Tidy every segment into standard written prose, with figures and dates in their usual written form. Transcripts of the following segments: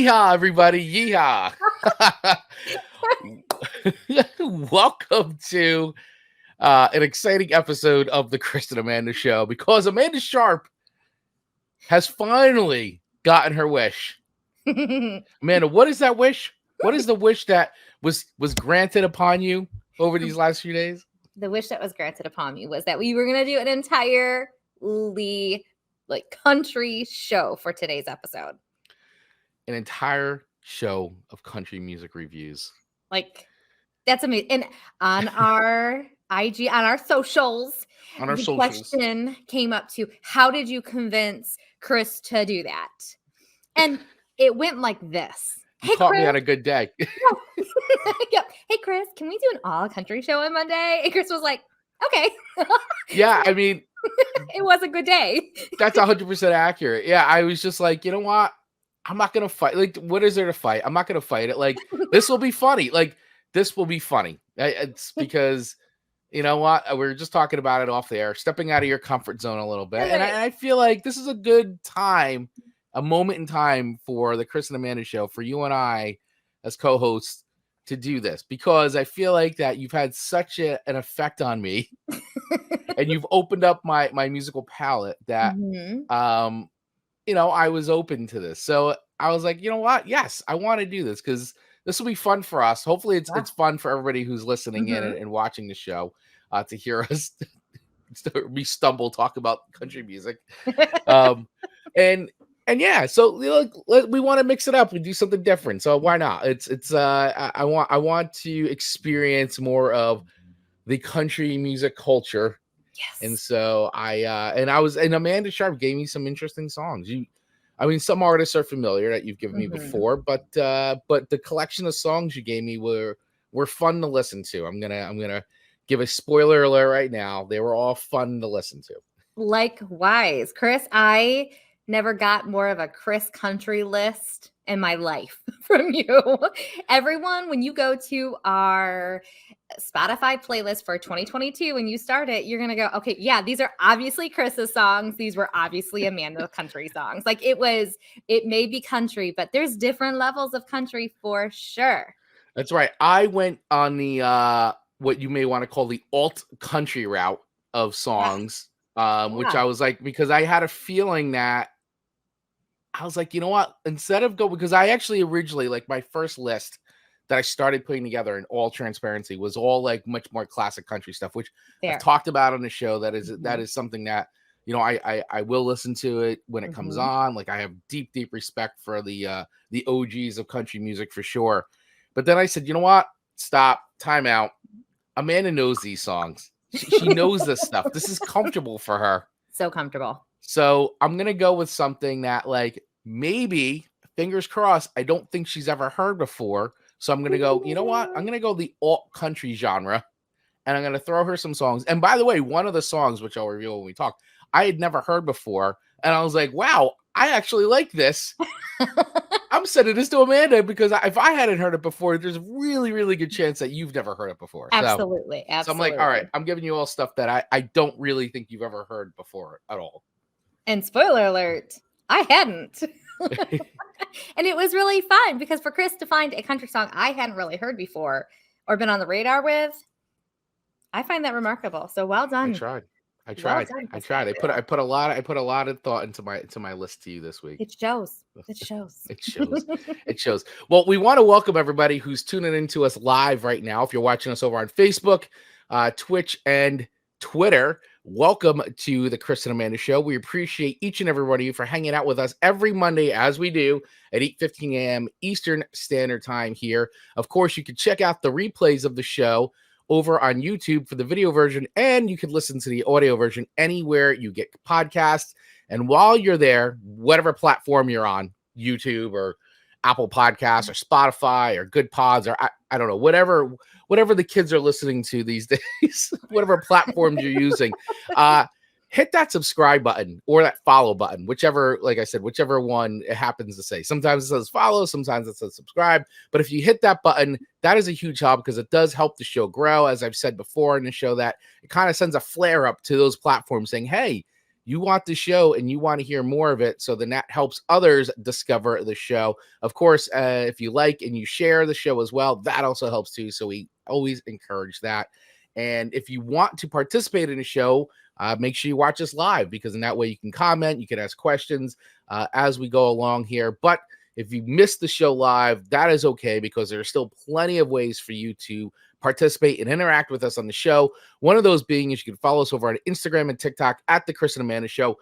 Yeehaw, everybody. Yeehaw. Welcome to an exciting episode of the Chris and Amanda Show, because Amanda Sharp has finally gotten her wish. Amanda, what is that wish? What is the wish that was granted upon you over these last few days? The wish that was granted upon me was that we were going to do an entirely country show for today's episode. An entire show of country music reviews. That's amazing. And on our IG, on our socials, the question came up to, how did you convince Chris to do that? And it went like this. You caught me on a good day. Yep. Hey, Chris, can we do an all country show on Monday? And Chris was like, okay. Yeah, I mean, it was a good day. That's 100% accurate. Yeah, I was just like, you know what? I'm not going to fight. What is there to fight? I'm not going to fight it. This will be funny. This will be funny. It's because, you know what? We were just talking about it off the air, stepping out of your comfort zone a little bit. And I feel like this is a good time, a moment in time for the Chris and Amanda Show, for you and I as co-hosts to do this, because I feel like that you've had such an effect on me and you've opened up my musical palette that, I was open to this. So I was like, you know what? Yes, I want to do this because this will be fun for us. Hopefully it's fun for everybody who's listening in and watching the show to hear us we stumble talk about country music. And yeah, so we want to mix it up and do something different. So why not? I want to experience more of the country music culture. Yes. And so and Amanda Sharp gave me some interesting songs. Some artists are familiar that you've given me before, but the collection of songs you gave me were fun to listen to. I'm gonna give a spoiler alert right now. They were all fun to listen to. Likewise, Chris, I never got more of a Chris country list in my life from you. Everyone, when you go to our Spotify playlist for 2022, when you start it, you're going to go, okay, yeah, these are obviously Chris's songs. These were obviously Amanda's country songs. It may be country, but there's different levels of country for sure. That's right. I went on the, what you may want to call the alt country route of songs, which I was like, because I had a feeling that I was like, you know what, instead of because I actually originally, my first list that I started putting together in all transparency was all much more classic country stuff, which I've talked about on the show. That is something that, I will listen to it when it comes on. I have deep respect for the OGs of country music for sure. But then I said, you know what, stop, time out. Amanda knows these songs. She knows this stuff. This is comfortable for her. So comfortable. So I'm going to go with something that maybe, fingers crossed, I don't think she's ever heard before. So I'm going to go, you know what? I'm going to go the alt country genre and I'm going to throw her some songs. And by the way, one of the songs, which I'll reveal when we talk, I had never heard before. And I was like, wow, I actually like this. I'm sending this to Amanda because if I hadn't heard it before, there's a really, really good chance that you've never heard it before. Absolutely. So I'm like, all right, I'm giving you all stuff that I don't really think you've ever heard before at all. And spoiler alert, I hadn't. And it was really fun because for Chris to find a country song I hadn't really heard before or been on the radar with, I find that remarkable. So well done. I tried. I put a lot of thought into my list to you this week. It shows. It shows. Well, we want to welcome everybody who's tuning into us live right now. If you're watching us over on Facebook, Twitch, and Twitter, welcome to the Chris and Amanda Show. We appreciate each and every one of you for hanging out with us every Monday, as we do at 8:15 a.m. Eastern Standard Time here. Of course, you can check out the replays of the show over on YouTube for the video version, and you can listen to the audio version anywhere you get podcasts. And while you're there, whatever platform you're on, YouTube or Apple Podcasts or Spotify or Good Pods or I don't know, whatever the kids are listening to these days, whatever platforms you're using, hit that subscribe button or that follow button, whichever, like I said, whichever one it happens to say. Sometimes it says follow, sometimes it says subscribe. But if you hit that button, that is a huge help because it does help the show grow. As I've said before in the show, that it kind of sends a flare up to those platforms saying, hey, you want the show and you want to hear more of it. So then that helps others discover the show. Of course, if you like and you share the show as well, that also helps too. So we always encourage that. And if you want to participate in the show, make sure you watch us live, because in that way you can comment, you can ask questions as we go along here. But if you missed the show live, that is okay, because there are still plenty of ways for you to participate and interact with us on the show. One of those being is you can follow us over on Instagram and TikTok at The Chris and Amanda Show.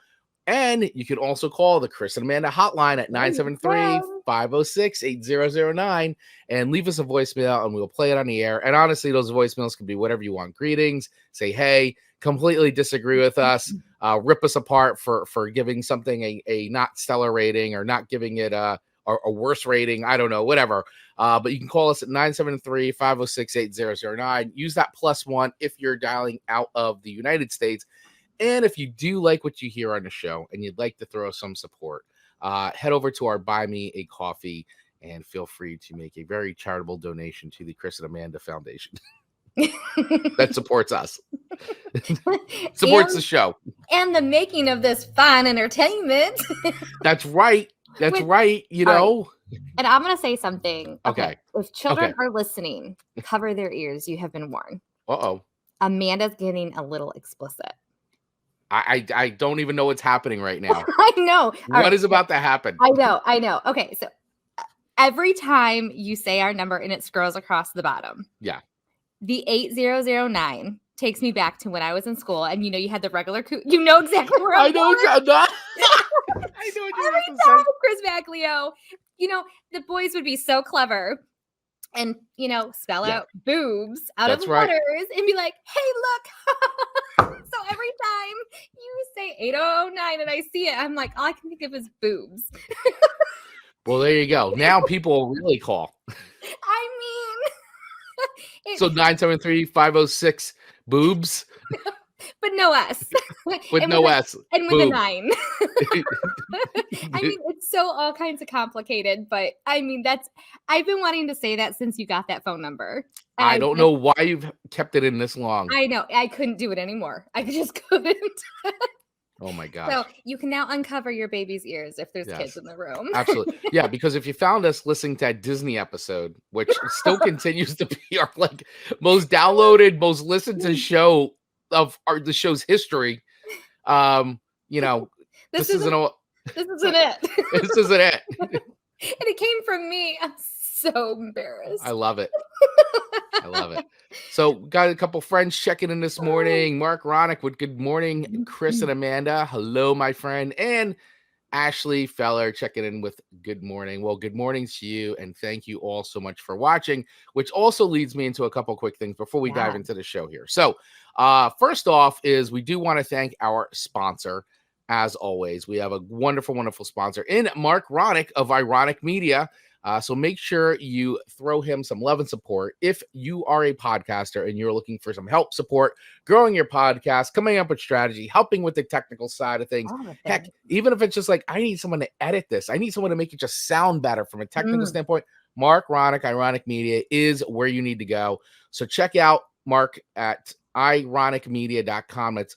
And you can also call the Chris and Amanda hotline at 973-506-8009 and leave us a voicemail, and we'll play it on the air. And honestly, those voicemails can be whatever you want. Greetings, say hey, completely disagree with us, rip us apart for giving something a not stellar rating, or not giving it a worse rating. I don't know, whatever. But you can call us at 973-506-8009. Use that +1 if you're dialing out of the United States. And if you do like what you hear on the show and you'd like to throw some support, head over to our Buy Me a Coffee and feel free to make a very charitable donation to the Chris and Amanda Foundation. That supports us. Supports the show. And the making of this fine entertainment. That's right. That's right. You know. Right. And I'm going to say something. Okay. If children are listening, cover their ears. You have been warned. Uh-oh. Amanda's getting a little explicit. I don't even know what's happening right now. I know. What is about to happen? I know. Okay, so every time you say our number and it scrolls across the bottom. Yeah. The 8009 takes me back to when I was in school, and you had the regular you know exactly where I'm going. I know what you're every time Chris Baglio, the boys would be so clever and spell out boobs out of letters and be like, hey, look. So every time you say 8009 and I see it, I'm like, all I can think of is boobs. Well, there you go. Now people will really call. I mean, so 973-506 boobs, but no S. With no S. And with a 9. I mean, it's so all kinds of complicated, but I mean, I've been wanting to say that since you got that phone number. I don't know why you've kept it in this long. I know. I couldn't do it anymore. I just couldn't. Oh my gosh. So you can now uncover your baby's ears if there's kids in the room. Absolutely. Yeah, because if you found us listening to that Disney episode, which still continues to be our most downloaded, most listened to show of the show's history, this isn't it. This isn't it. And it came from me. I'm so embarrassed. I love it. So got a couple friends checking in this morning. Mark Ronick with good morning. Chris and Amanda. Hello, my friend. And Ashley Fowler checking in with good morning. Well, good morning to you. And thank you all so much for watching, which also leads me into a couple quick things before we dive into the show here. So first off is we do want to thank our sponsor. As always, we have a wonderful, wonderful sponsor in Mark Ronick of Ironic Media. So make sure you throw him some love and support. If you are a podcaster and you're looking for some help, support, growing your podcast, coming up with strategy, helping with the technical side of things. Heck, even if it's just like, I need someone to edit this. I need someone to make it just sound better from a technical standpoint. Mark Ronick, Ironic Media is where you need to go. So check out Mark at ironicmedia.com. That's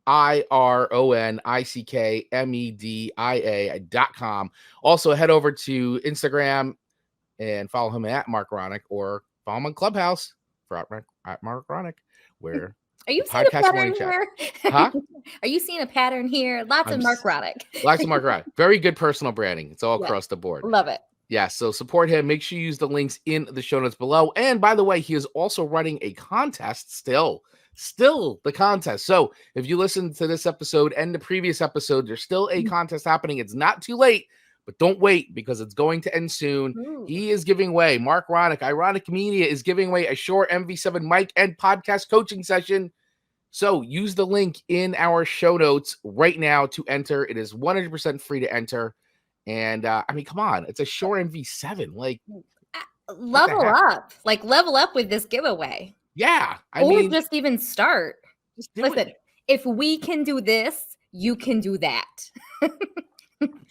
ironicmedia.com. Also head over to Instagram and follow him at Mark Ronick, or follow him on Clubhouse for at Mark Ronick, where are you seeing a pattern here? Huh? Are you seeing a pattern here? Lots of Mark Ronick. Lots of Mark Ronick. Very good personal branding. It's all across the board. Love it. Yeah, so support him. Make sure you use the links in the show notes below. And by the way, he is also running a contest still the contest. So if you listen to this episode and the previous episode, there's still a contest happening. It's not too late, but don't wait, because it's going to end soon. Ooh. He is giving away, Mark Ronick, Ironic Media is giving away a Shure MV7 mic and podcast coaching session. So use the link in our show notes right now to enter. It is 100% free to enter. And I mean, come on, it's a Shure MV7. Level up with this giveaway. Yeah. I mean, just even start. Listen, if we can do this, you can do that.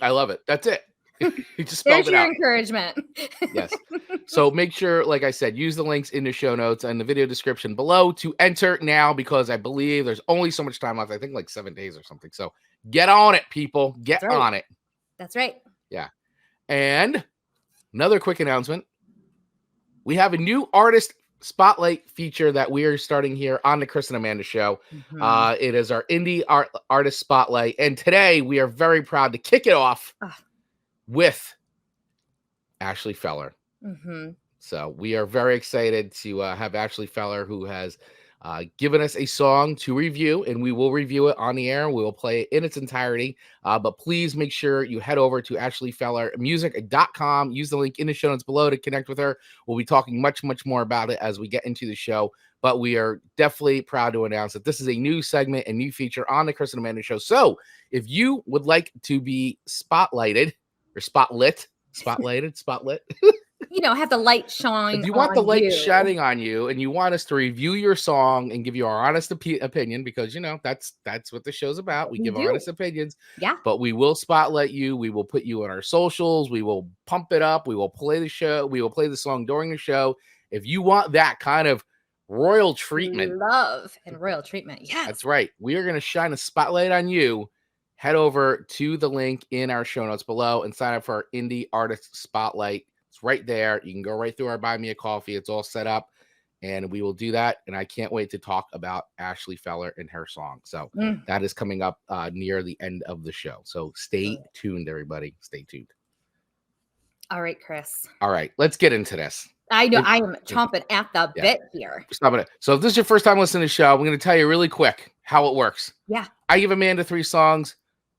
I love it. That's it. You just spelled There's it your out. encouragement. Yes. So make sure, like I said, use the links in the show notes and the video description below to enter now, because I believe there's only so much time left. I think like 7 days or something. So get on it, people. Get That's right. on it. That's right. Yeah. And another quick announcement. We have a new artist spotlight feature that we are starting here on the Chris and Amanda show. It is our indie artist spotlight. And today we are very proud to kick it off with Ashley Feller. So we are very excited to have Ashley Feller, who has given us a song to review, and we will review it on the air. We will play it in its entirety. But please make sure you head over to ashleyfellermusic.com. Use the link in the show notes below to connect with her. We'll be talking much more about it as we get into the show. But we are definitely proud to announce that this is a new segment, a new feature on the Chris and Amanda show. So if you would like to be spotlighted or spotlit, have the light shine. If you want the light shining on you and you want us to review your song and give you our honest opinion, because that's what the show's about. We give our honest opinions. Yeah. But we will spotlight you. We will put you on our socials. We will pump it up. We will play the show. We will play the song during the show. If you want that kind of royal treatment, love and royal treatment. Yes. That's right. We are going to shine a spotlight on you. Head over to the link in our show notes below and sign up for our indie artist spotlight. It's right there. You can go right through our Buy Me a Coffee. It's all set up, and we will do that. And I can't wait to talk about Ashley Feller and her song. So that is coming up near the end of the show. So stay tuned, everybody. Stay tuned. All right, Chris. All right, let's get into this. I know I am chomping at the bit here. Stop it. So if this is your first time listening to the show, I'm going to tell you really quick how it works. Yeah. I give Amanda 3 songs.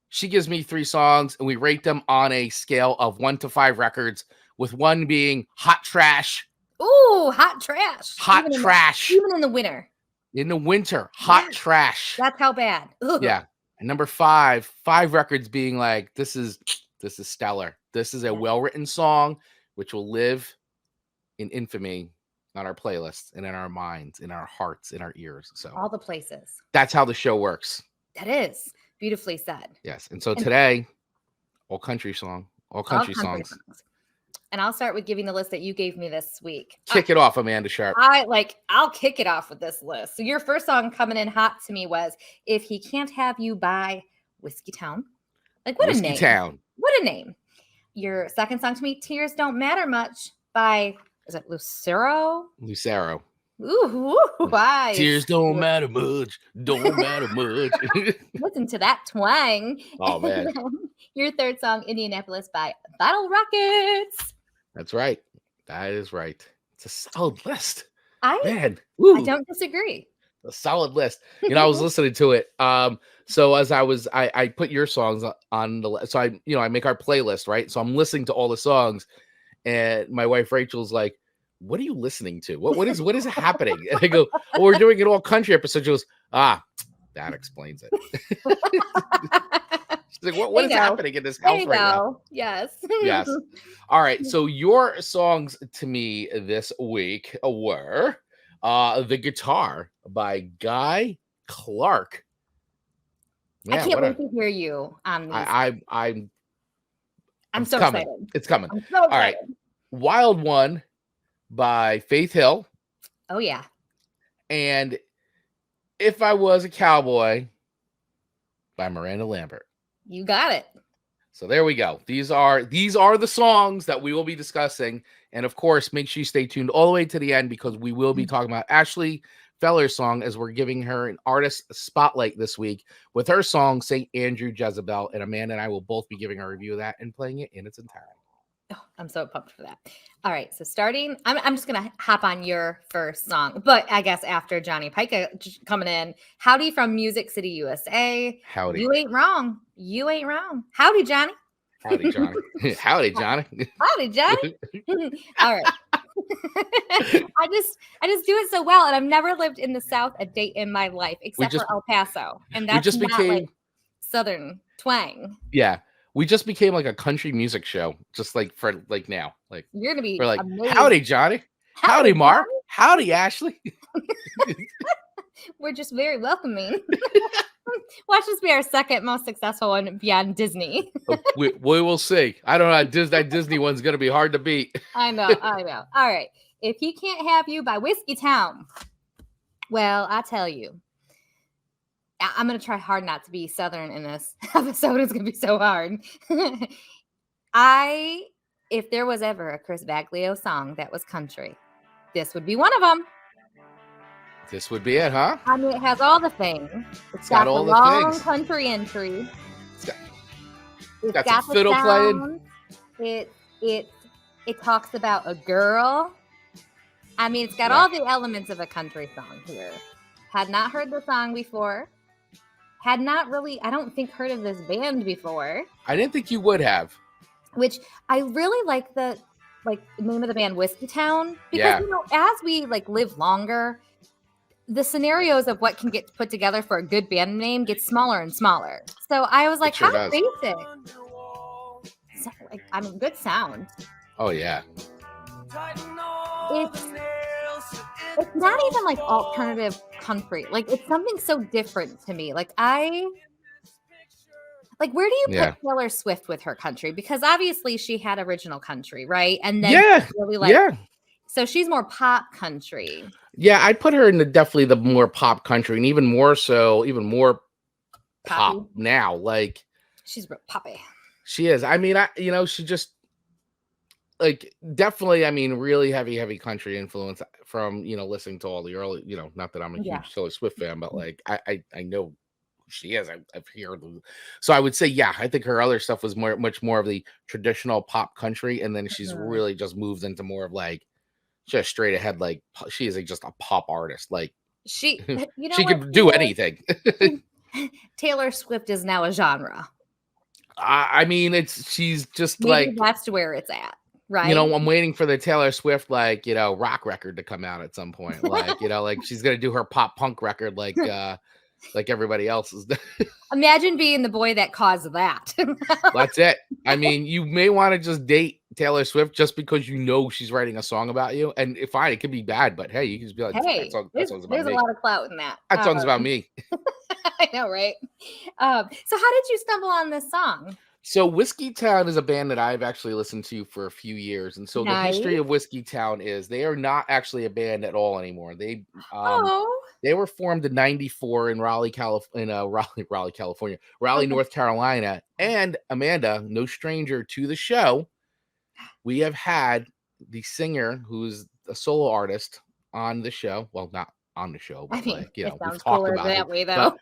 She gives me 3 songs, and we rate them on a scale of 1 to 5 records, with 1 being hot trash. Ooh, hot trash. Hot trash. Even in the winter. In the winter, hot trash. That's how bad. Ugh. Yeah. And number 5 records being like, this is stellar. This is a well-written song, which will live in infamy on our playlists and in our minds, in our hearts, in our ears. So all the places. That's how the show works. That is beautifully said. Yes. And so today, all country songs. And I'll start with giving the list that you gave me this week. Kick it off, Amanda Sharp. I'll kick it off with this list. So your first song coming in hot to me was If He Can't Have You by Whiskeytown. Like, what a name. Whiskeytown. What a name. Your second song to me, Tears Don't Matter Much by, is it Lucero? Lucero. Ooh, why? Tears don't matter much. Don't matter much. Listen to that twang. Oh, man. Your third song, Indianapolis by Battle Rockets. That's right. That is right. It's a solid list. I don't disagree. A solid list. I was listening to it. So as I put your songs on the list. So I make our playlist, right? So I'm listening to all the songs, and my wife Rachel's like, what are you listening to? What is happening? And I go, well, we're doing an all country episode. She goes, that explains it. She's like, what is happening in this house right now? Yes. Yes. All right. So your songs to me this week were The Guitar by Guy Clark. Man, I can't wait to hear you on these. I'm so coming. excited. It's coming. I'm so excited. All right. Wild One by Faith Hill. Oh, yeah. And If I Was a Cowboy by Miranda Lambert. You got it. So there we go. These are the songs that we will be discussing. And of course, make sure you stay tuned all the way to the end, because we will be talking about Ashley Feller's song, as we're giving her an artist spotlight this week with her song St. Andrew Jezebel. And Amanda and I will both be giving a review of that and playing it in its entirety. Oh, I'm so pumped for that. All right. So starting, I'm just going to hop on your first song, but I guess after Johnny Pica coming in, Howdy from Music City, USA. Howdy. You ain't wrong. You ain't wrong. Howdy, Johnny. Howdy, Johnny. Howdy, Johnny. Howdy, Johnny. All right. I just do it so well. And I've never lived in the South a day in my life, except for El Paso. And that's not like Southern twang. Yeah. We just became like a country music show, just like for like now. Like you're gonna be. We're like, amazing. Howdy, Johnny. Howdy, Mark. Howdy, Ashley. We're just very welcoming. Watch this be our second most successful one beyond Disney. We will see. I don't know. That Disney one's going to be hard to beat. I know. All right. If He Can't Have You by Whiskeytown. Well, I tell you, I'm going to try hard not to be Southern in this episode. It's going to be so hard. If there was ever a Chris Baglio song that was country, this would be one of them. This would be it, huh? I mean, it has all the things. It's got all the long things. Country entry. It's got some fiddle playing. It talks about a girl. I mean, it's got all the elements of a country song here. Had not heard the song before. Had not really, I don't think, heard of this band before. I didn't think you would have. Which I really like the name of the band, Whiskeytown, because as we live longer, the scenarios of what can get put together for a good band name gets smaller and smaller. So I was like, how basic. So, good sound. Oh yeah. It's not even alternative country. It's something so different to me. Where do you put Taylor Swift with her country? Because obviously she had original country, right? And then so she's more pop country. Yeah, I'd put her in definitely the more pop country, and even more pop now. She's real poppy. She is. I mean, she just definitely. I mean, really heavy country influence from listening to all the early. Not that I'm a huge Taylor Swift fan, but I know who she is. I've heard. So I would say, I think her other stuff was much more of the traditional pop country, and then she's really just moved into more of just straight ahead, she is just a pop artist. She could do anything. Taylor Swift is now a genre. I mean, she's just maybe that's where it's at, right? I'm waiting for the Taylor Swift rock record to come out at some point. She's gonna do her pop punk record like everybody else is. Imagine being the boy that caused that. That's it. I mean, you may want to just date Taylor Swift just because she's writing a song about you. And fine, it could be bad, but hey, you can just be like, hey, that song's about there's me. A lot of clout in that. That song's about me. I know, right? So how did you stumble on this song? So Whiskeytown is a band that I've actually listened to for a few years. And so the history of Whiskeytown is they are not actually a band at all anymore. They were formed in '94 in Raleigh, California, North Carolina. And Amanda, no stranger to the show, we have had the singer who's a solo artist on the show. Well, not on the show, but we've talked about that way though.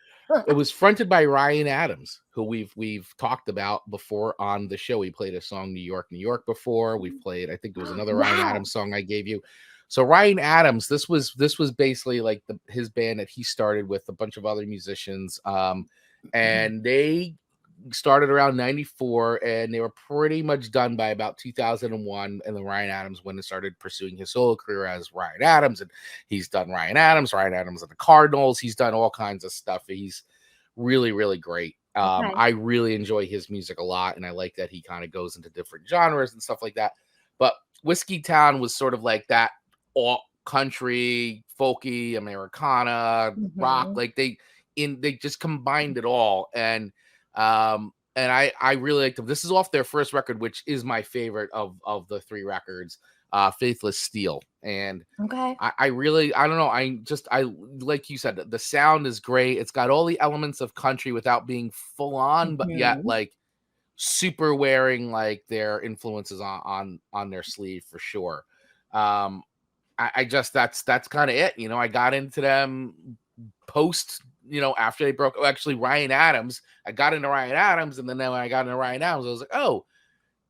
It was fronted by Ryan Adams, who we've talked about before on the show. We played a song New York, New York before. We've played, I think it was another Ryan Adams song I gave you. So Ryan Adams, this was basically his band that he started with a bunch of other musicians. And they started around 94 and they were pretty much done by about 2001. And then Ryan Adams went and started pursuing his solo career as Ryan Adams. And he's done Ryan Adams at the Cardinals. He's done all kinds of stuff. He's really, really great. I really enjoy his music a lot. And I like that he kind of goes into different genres and stuff like that. But Whiskeytown was sort of like that all country, folky, Americana, rock. They just combined it all. And I really liked them. This is off their first record, which is my favorite of the three records, Faithless Steel. And I don't know. I like you said, the sound is great. It's got all the elements of country without being full on, but yet super wearing their influences on their sleeve for sure. I just, that's kind of it. I got into them post, after they broke, actually Ryan Adams, I got into Ryan Adams. And then when I got into Ryan Adams, I was like, oh,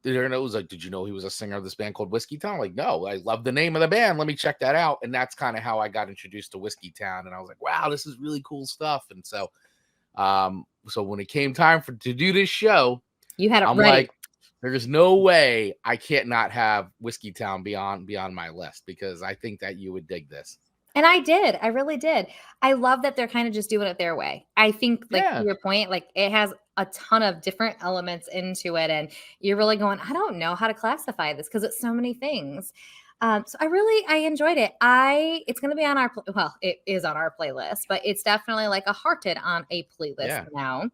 it was like, did you know he was a singer of this band called Whiskeytown? Like, no, I love the name of the band. Let me check that out. And that's kind of how I got introduced to Whiskeytown. And I was like, wow, this is really cool stuff. And so, so when it came time to do this show, you had it I'm ready. Like, there's no way I can't not have Whiskeytown beyond my list, because I think that you would dig this. And I did. I really did. I love that they're kind of just doing it their way. I think, to your point, it has a ton of different elements into it. And you're really going, I don't know how to classify this because it's so many things. So I enjoyed it. It's going to be on our it is on our playlist, but it's definitely like a hearted on a playlist now.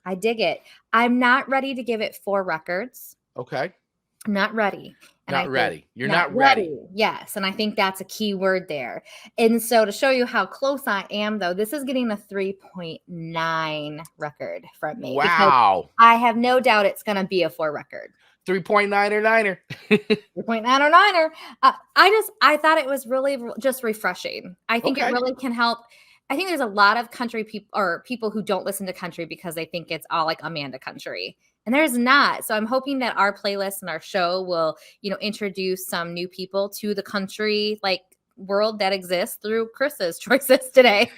I dig it. I'm not ready to give it 4 records. Okay. I'm not ready. And not ready. You're not ready. Yes. And I think that's a key word there. And so to show you how close I am, though, this is getting a 3.9 record from me. Wow. I have no doubt it's going to be a 4 record. 3.9 or 9er. 3.9 or 9er. I thought it was really just refreshing. I think it really can help. I think there's a lot of country people or people who don't listen to country because they think it's all like Amanda country. And there's not. So I'm hoping that our playlist and our show will, introduce some new people to the country like world that exists through Chris's choices today.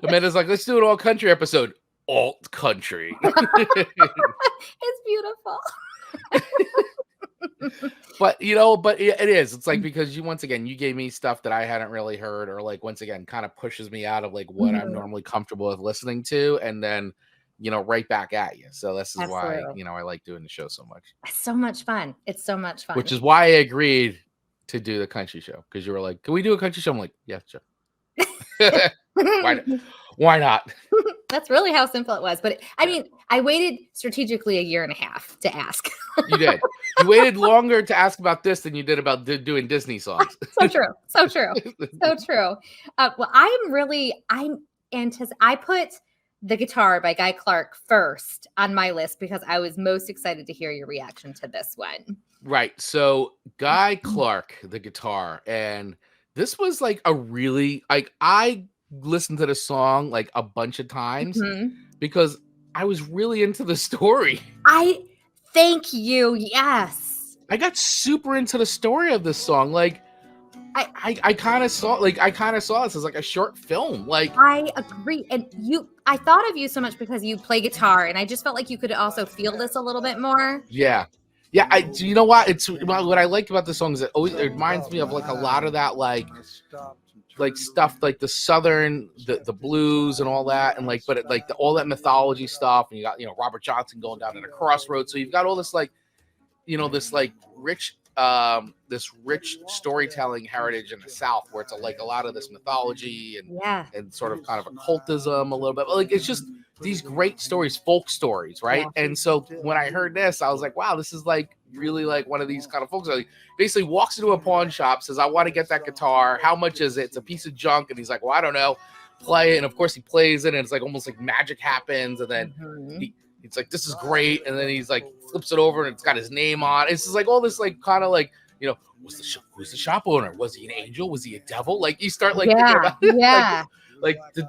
Amanda's like, let's do an all country episode. Alt country. It's beautiful. But it is. It's like, because once again, you gave me stuff that I hadn't really heard, or like, once again, kind of pushes me out of like what I'm normally comfortable with listening to. And then, right back at you. So this is why, I like doing the show so much. It's so much fun. It's so much fun. Which is why I agreed to do the country show. Because you were like, can we do a country show? I'm like, yeah, sure. Why not? That's really how simple it was. But I waited strategically 1.5 years to ask. You did. You waited longer to ask about this than you did about doing Disney songs. So true. So true. So true. Well, I put The Guitar by Guy Clark first on my list because I was most excited to hear your reaction to this one. Right. So Guy Clark, The Guitar, and this was like a really, like, I listened to the song like a bunch of times because I was really into the story. Thank you. Yes. I got super into the story of this song. Like, I kind of saw this as like a short film. Like, I agree. And I thought of you so much because you play guitar, and I just felt like you could also feel this a little bit more. Yeah. Yeah. You know what? What I like about the song is it reminds me of like a lot of that, like stuff like the Southern, the blues and all that. And like, but all that mythology stuff. And you got, Robert Johnson going down at a crossroads. So you've got all this, like, this like rich storytelling heritage in the South, where it's like a lot of this mythology and sort of kind of occultism a little bit. But like, it's just these great stories, folk stories, right? Yeah. And so when I heard this, I was like, wow, this is like really like one of these kind of folks. Like, basically walks into a pawn shop, says, I want to get that guitar. How much is it? It's a piece of junk. And he's like, well, I don't know. Play it. And of course he plays it, and it's like almost like magic happens. And then it's like, this is great. And then he's like, flips it over and it's got his name on. It's just like all this, like, kind of like, who's the shop owner? Was he an angel? Was he a devil? Like, you start like, thinking about it.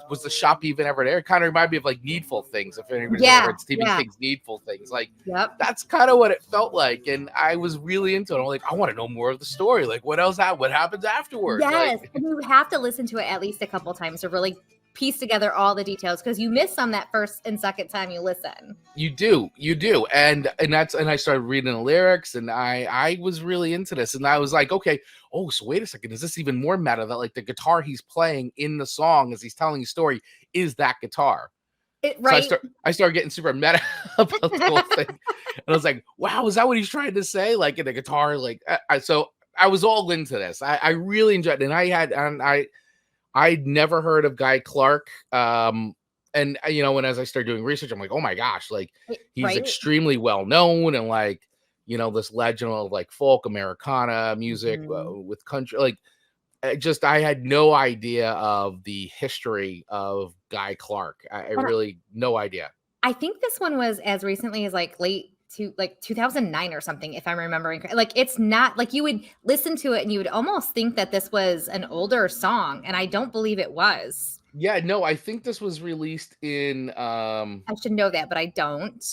Was the shop even ever there? It kind of reminded me of like Needful Things. If anybody's ever read Stephen King's Needful Things, like, that's kind of what it felt like. And I was really into it. I'm like, I want to know more of the story. Like, what happens afterwards? Yes. And you have to listen to it at least a couple times to really piece together all the details, because you miss some that first and second time you listen. You do. And I started reading the lyrics, and I was really into this, and I was like, okay, so wait a second, is this even more meta, that like the guitar he's playing in the song as he's telling his story is that guitar? Right. So I started getting super meta about the whole thing. And I was like, wow, is that what he's trying to say? Like, in the guitar, like, so I was all into this. I really enjoyed it. And I'd never heard of Guy Clark. And as I started doing research, I'm like, oh my gosh, like, he's extremely well known, and like, this legend of like folk Americana music with country. Like, I had no idea of the history of Guy Clark. I really no idea. I think this one was as recently as like late to like 2009 or something, if I'm remembering. Like, it's not like you would listen to it and you would almost think that this was an older song, and I don't believe it was. Yeah, no, I think this was released in I should know that, but I don't.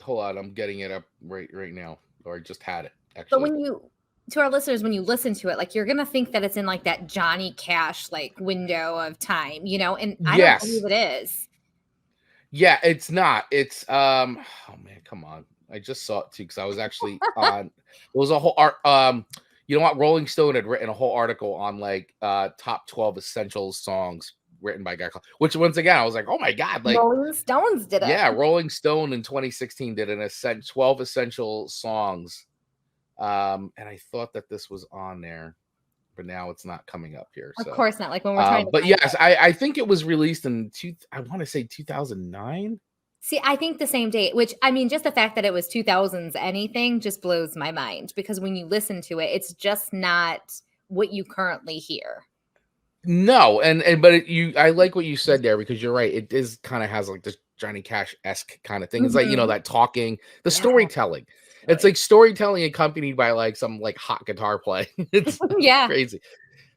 Hold on, I'm getting it up right now, or I just had it actually. But to our listeners, when you listen to it, like, you're gonna think that it's in like that Johnny Cash like window of time, and I don't believe it is. Yeah, it's not. It's oh man, come on. I just saw it too, because I was actually on. It was a whole art. You know what? Rolling Stone had written a whole article on like top 12 essential songs written by Guy Clark. Which, once again, I was like, oh my god! Like, Rolling Stones did it. Yeah, Rolling Stone in 2016 did 12 essential songs And I thought that this was on there, but now it's not coming up here. Of So, course not. Like when we're trying to but find yes, it. I think it was released in I want to say 2009. See, I think the same date, which I mean, just the fact that it was 2000s anything just blows my mind, because when you listen to it, it's just not what you currently hear. No, but I like what you said there, because you're right. It is kind of has like this Johnny Cash-esque kind of thing. It's like, Mhm. that talking, the Yeah. storytelling. It's like storytelling accompanied by like some like hot guitar play. It's Yeah, crazy.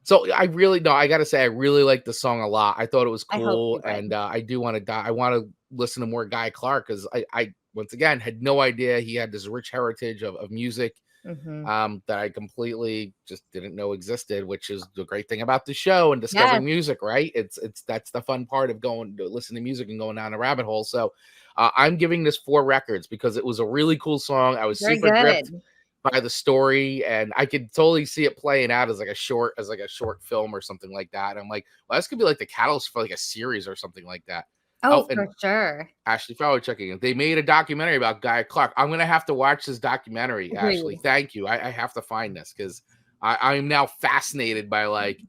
So I really no, I gotta say I really like the song a lot. I thought it was I hope cool, you and would. I do want to I want to listen to more Guy Clark, because I once again had no idea he had this rich heritage of music, Mhm. that I completely just didn't know existed, which is the great thing about the show and Yes, discovering music, right? It's that's the fun part of going to listen to music and going down a rabbit hole. So I'm giving this 4 records because it was a really cool song. I was very super gripped good. by the story, and I could totally see it playing out as like a short film or something like that. And I'm like, well, this could be like the catalyst for like a series or something like that. Oh, Oh, and for sure. Ashley Fowler checking in. They made a documentary about Guy Clark. I'm gonna have to watch this documentary, Ashley. Agreed. Thank you. I have to find this, because I'm now fascinated by like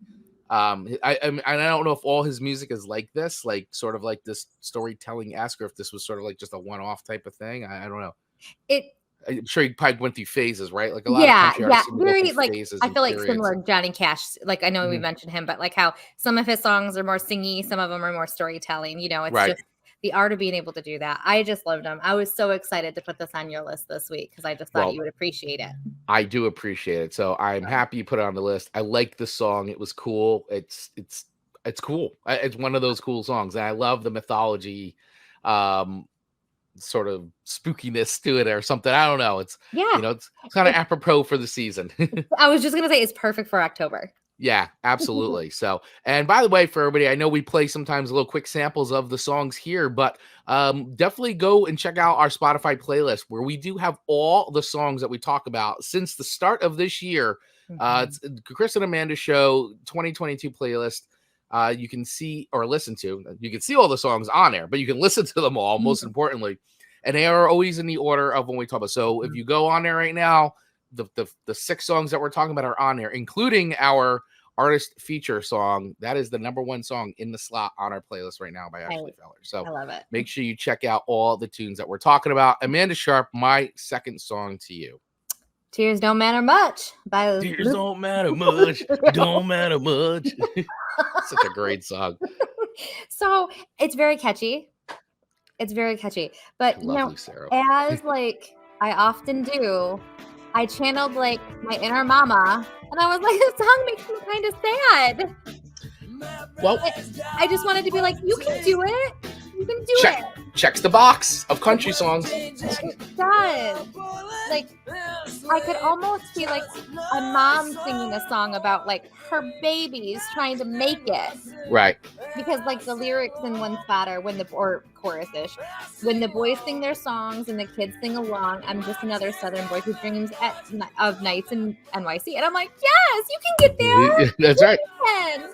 I don't know if all his music is like this, like sort of like this storytelling esque, or if this was sort of like just a one-off type of thing. I don't know. It I'm sure he probably went through phases, right? Like a lot of Yeah, country yeah, artists seem to go through very, like, phases I and feel like periods. similar Johnny Cash, like, I know we Mhm. mentioned him, but, like, how some of his songs are more singy, some of them are more storytelling, it's Right. just the art of being able to do that. I just loved him. I was so excited to put this on your list this week because I just thought you Well, would appreciate it. I do appreciate it. So I'm happy you put it on the list. I like the song. It was cool. It's cool. It's one of those cool songs. And I love the mythology, um, sort of spookiness to it or something. I don't know. Yeah, It's kind of it's apropos for the season. I was just gonna say it's perfect for October. Yeah, absolutely. So, and by the way, for everybody, I know we play sometimes little quick samples of the songs here, but definitely go and check out our Spotify playlist, where we do have all the songs that we talk about since the start of this year. Mhm. It's Chris and Amanda Show 2022 playlist. You can see or listen to. You can see all the songs on there, but you can listen to them all. Most Mhm. importantly, and they are always in the order of when we talk about. So, if you go on there right now, the 6 songs that we're talking about are on there, including our artist feature song. That is the number 1 song in the slot on our playlist right now by I Ashley Fowler. So I love it. make sure you check out all the tunes that we're talking about. Amanda Sharp, my second song to you. Tears Don't Matter Much by Tears don't matter much. Don't matter much. Such a great song. So, it's very catchy. It's very catchy. But, I love Lucero. as, like, I often do, I channeled, like, my inner mama, and I was like, "This song makes me kinda sad." Well, I just wanted to be like, "You can do it. You can do it." checks the box of country songs. It does. Like, I could almost see, like, a mom singing a song about, like, her babies trying to make it. Right. Because, like, the lyrics in one spot are or chorus-ish, when the boys sing their songs and the kids sing along, I'm just another Southern boy who dreams of nights in NYC. And I'm like, yes, you can get there. That's right. Can.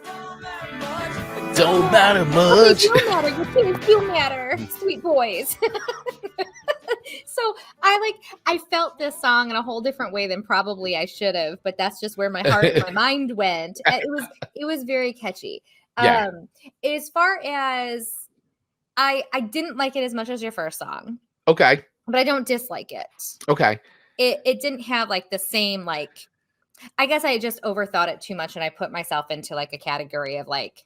Don't matter They much. do matter. Your kids do matter. Sweet boys. So I felt this song in a whole different way than probably I should have, but that's just where my heart and my mind went. And it was very catchy. Yeah. As far as I didn't like it as much as your first song, Okay. but I don't dislike it. Okay. It didn't have like the same, like, I guess I just overthought it too much and I put myself into like a category of like,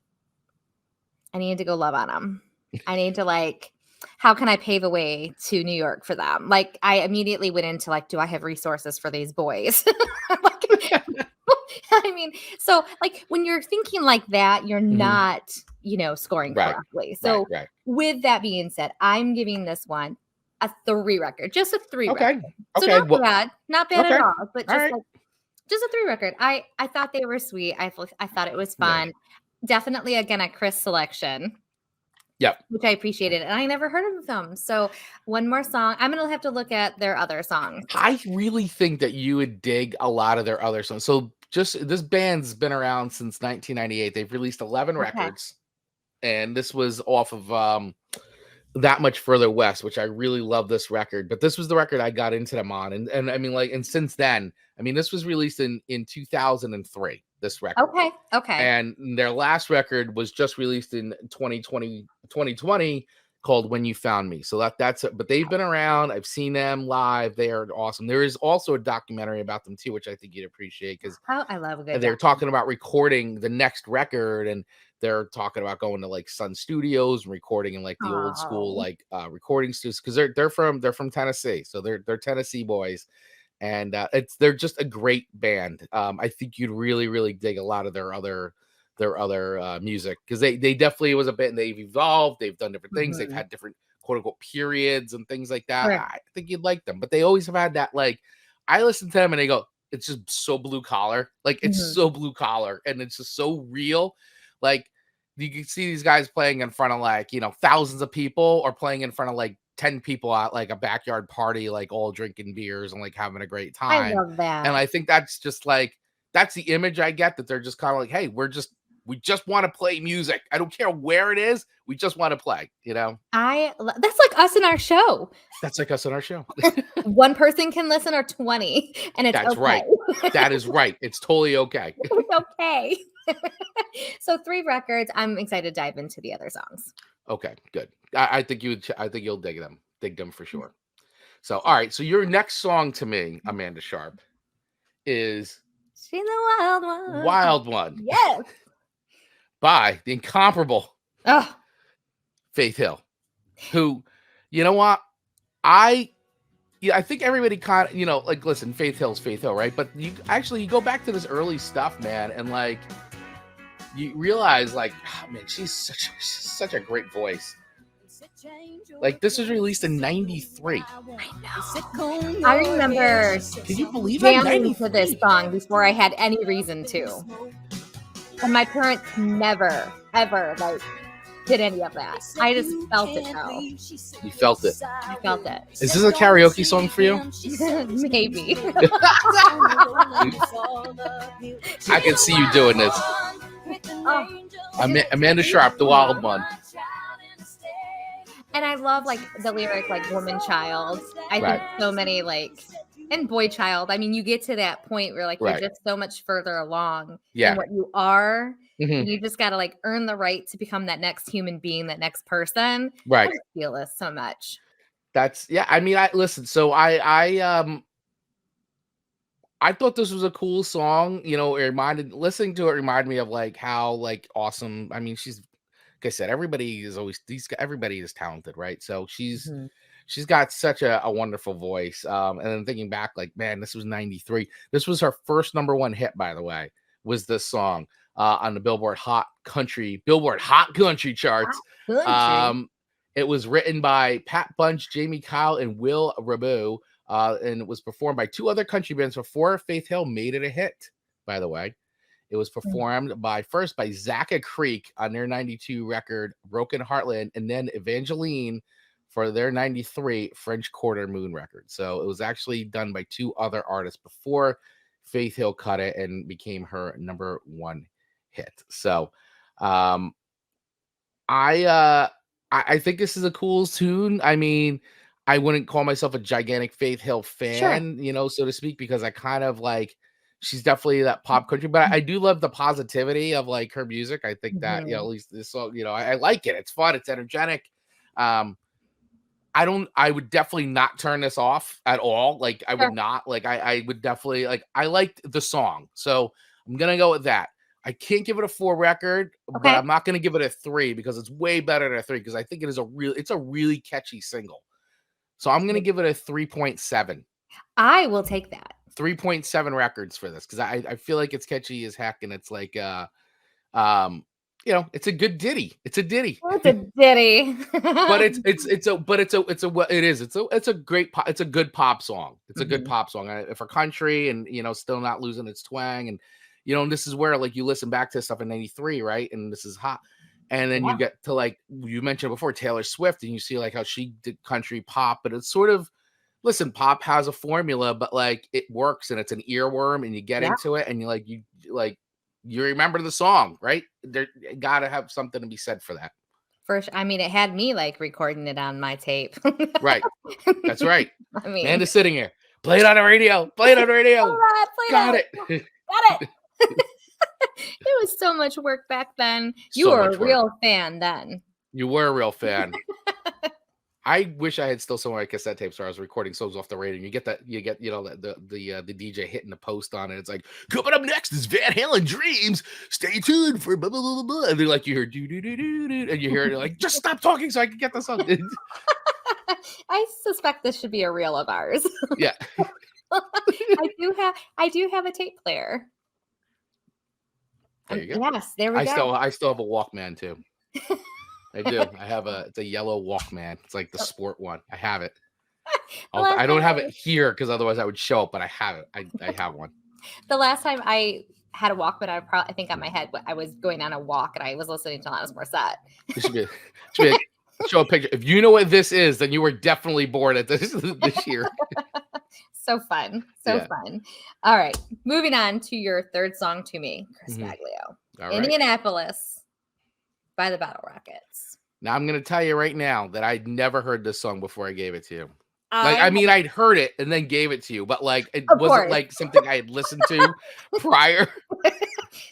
I need to go love on them. I need to, like, how can I pave a way to New York for them? Like, I immediately went into like, do I have resources for these boys? Like, I mean, so like when you're thinking like that, you're not, scoring Right. correctly. So Right. with that being said, I'm giving this one a 3 record, just a 3 Okay. record. So Okay. not Well, bad, not bad okay. at all, but All just right. like just a 3 record. I thought they were sweet. I thought it was Yeah. fun. Definitely again a Chris selection, Yep. which I appreciated, and I never heard of them. So one more song. I'm gonna have to look at their other songs. I really think that you would dig a lot of their other songs. So just this band's been around since 1998. They've released 11 Okay. records, and this was off of that much further west, which I really love this record. But this was the record I got into them on, and I mean, like, and since then, I mean, this was released in 2003. This record, Okay. and their last record was just released in 2020 called When You Found Me. So that's it. But they've been around. I've seen them live. They are awesome. There is also a documentary about them too, which I think you'd appreciate, because Oh, I love a good they're doc. talking about recording the next record, and they're talking about going to like Sun Studios and recording in like the old school Oh. like recording studios, because they're from Tennessee. So they're Tennessee boys, and they're just a great band. I think you'd really dig a lot of their other music, because they definitely was a bit, and they've evolved. They've done different things. They've Mhm. had different quote unquote periods and things like that. Sure. I think you'd like them, but they always have had that, like, I listen to them and they go, it's just so blue collar, like it's Mhm. so blue collar, and it's just so real. Like, you can see these guys playing in front of, like, thousands of people, or playing in front of like 10 people at like a backyard party, like all drinking beers and like having a great I time. love And that. I think that's just like, that's the image I get, that they're just kind of like, hey, we just want to play music. I don't care where it is. We just want to play, That's like us in our show. That's like us on our show. One person can listen, or 20, and it's That's right. okay. That is right. It's totally okay. It's okay. So 3 records. I'm excited to dive into the other songs. Okay, good. I think I think you'll dig them for sure. So, all right. So your next song to me, Amanda Sharp, is She's the wild one. Wild One Yes. by the incomparable Oh, Faith Hill, who, you know what? I think everybody kind of, like, listen, Faith Hill's Faith Hill, right? But you go back to this early stuff, man, and like you realize, like, oh, man, she's such a great voice. Like, this was released in '93. I remember Can you believe that? jamming to this song before I had any reason to. And my parents never, ever, like, did any of that. I just felt it though. You felt it. I felt it. Is this a karaoke song for you? Maybe. I can see you doing this. Oh. Amanda Sharp, the Wild One. And I love, like, the lyric, like, woman child. I Right. think so many, like, and boy child. I mean, you get to that point where, like, Right. you're just so much further along Yeah. than what you are. Mhm. And you just got to, like, earn the right to become that next human being, that next person. Right. I just feel this so much. Yeah. I mean, I listen. So I thought this was a cool song. Listening to it reminded me of like how like awesome. I mean, like I said, everybody is talented, right? So she's got such a wonderful voice. And then thinking back, like, man, this was '93. This was her first #1 hit, by the way, was this song on the Billboard Hot Country charts. It was written by Pat Bunch, Jamie Kyle, and Will Rabu. And it was performed by 2 other country bands before Faith Hill made it a hit, by the way. It was performed first by Zacca Creek on their '92 record, Broken Heartland, and then Evangeline for their '93 French Quarter Moon record. So it was actually done by 2 other artists before Faith Hill cut it and became her #1 hit. So I think this is a cool tune. I mean, I wouldn't call myself a gigantic Faith Hill fan, so to speak, because I kind of like, she's definitely that pop country, but I do love the positivity of like her music. I think that, at least this song, I like it. It's fun. It's energetic. I would definitely not turn this off at all. Like, I would not, like, I would definitely, like, I liked the song. So I'm going to go with that. I can't give it a 4 record, but I'm not going to give it a 3 because it's way better than a 3, because I think it's a really catchy single. So I'm going to give it a 3.7. I will take that. 3.7 records for this, because I feel like it's catchy as heck, and it's like it's a good ditty. It's a ditty. It's a ditty. But it's a great pop, it's a good pop song. It's a good pop song for country, and still not losing its twang. And and this is where, like, you listen back to stuff in '93, right? And this is hot. And then you get to, like, you mentioned before, Taylor Swift, and you see like how she did country pop, but it's sort of, listen, pop has a formula, but like it works, and it's an earworm, and you get into it, and you remember the song, right? There gotta have something to be said for that. I mean, it had me like recording it on my tape. Right. That's right. I mean, Man is sitting here. Play it on the radio. Play it on the radio. play Got that. it. Got it. It was so much work back then. You So were much a work. real fan then. You were a real fan. I wish I had still some of my cassette tapes where I was recording songs off the radio. You get the DJ hitting the post on it. It's like, coming up next is Van Halen Dreams. Stay tuned for blah blah blah blah. And then like you hear do do do do do, and you hear it like, just stop talking so I can get the song. I suspect this should be a reel of ours. Yeah. I do have a tape player. There you go. Yes, there we go. I still have a Walkman too. I do. I have it's a yellow Walkman. It's like the sport one. I have it. I don't have it here because otherwise I would show it, but I have it. I have one. The last time I had a Walkman, I think on my head, I was going on a walk and I was listening to Alanis Morissette. It should be like, show a picture. If you know what this is, then you were definitely born at this year. So fun. So fun. All right. Moving on to your third song to me, Chris Baglio. All Indianapolis by the Battle Rockets. Now I'm going to tell you right now that I'd never heard this song before I gave it to you. I'd heard it and then gave it to you, but like it wasn't like something I had listened to prior.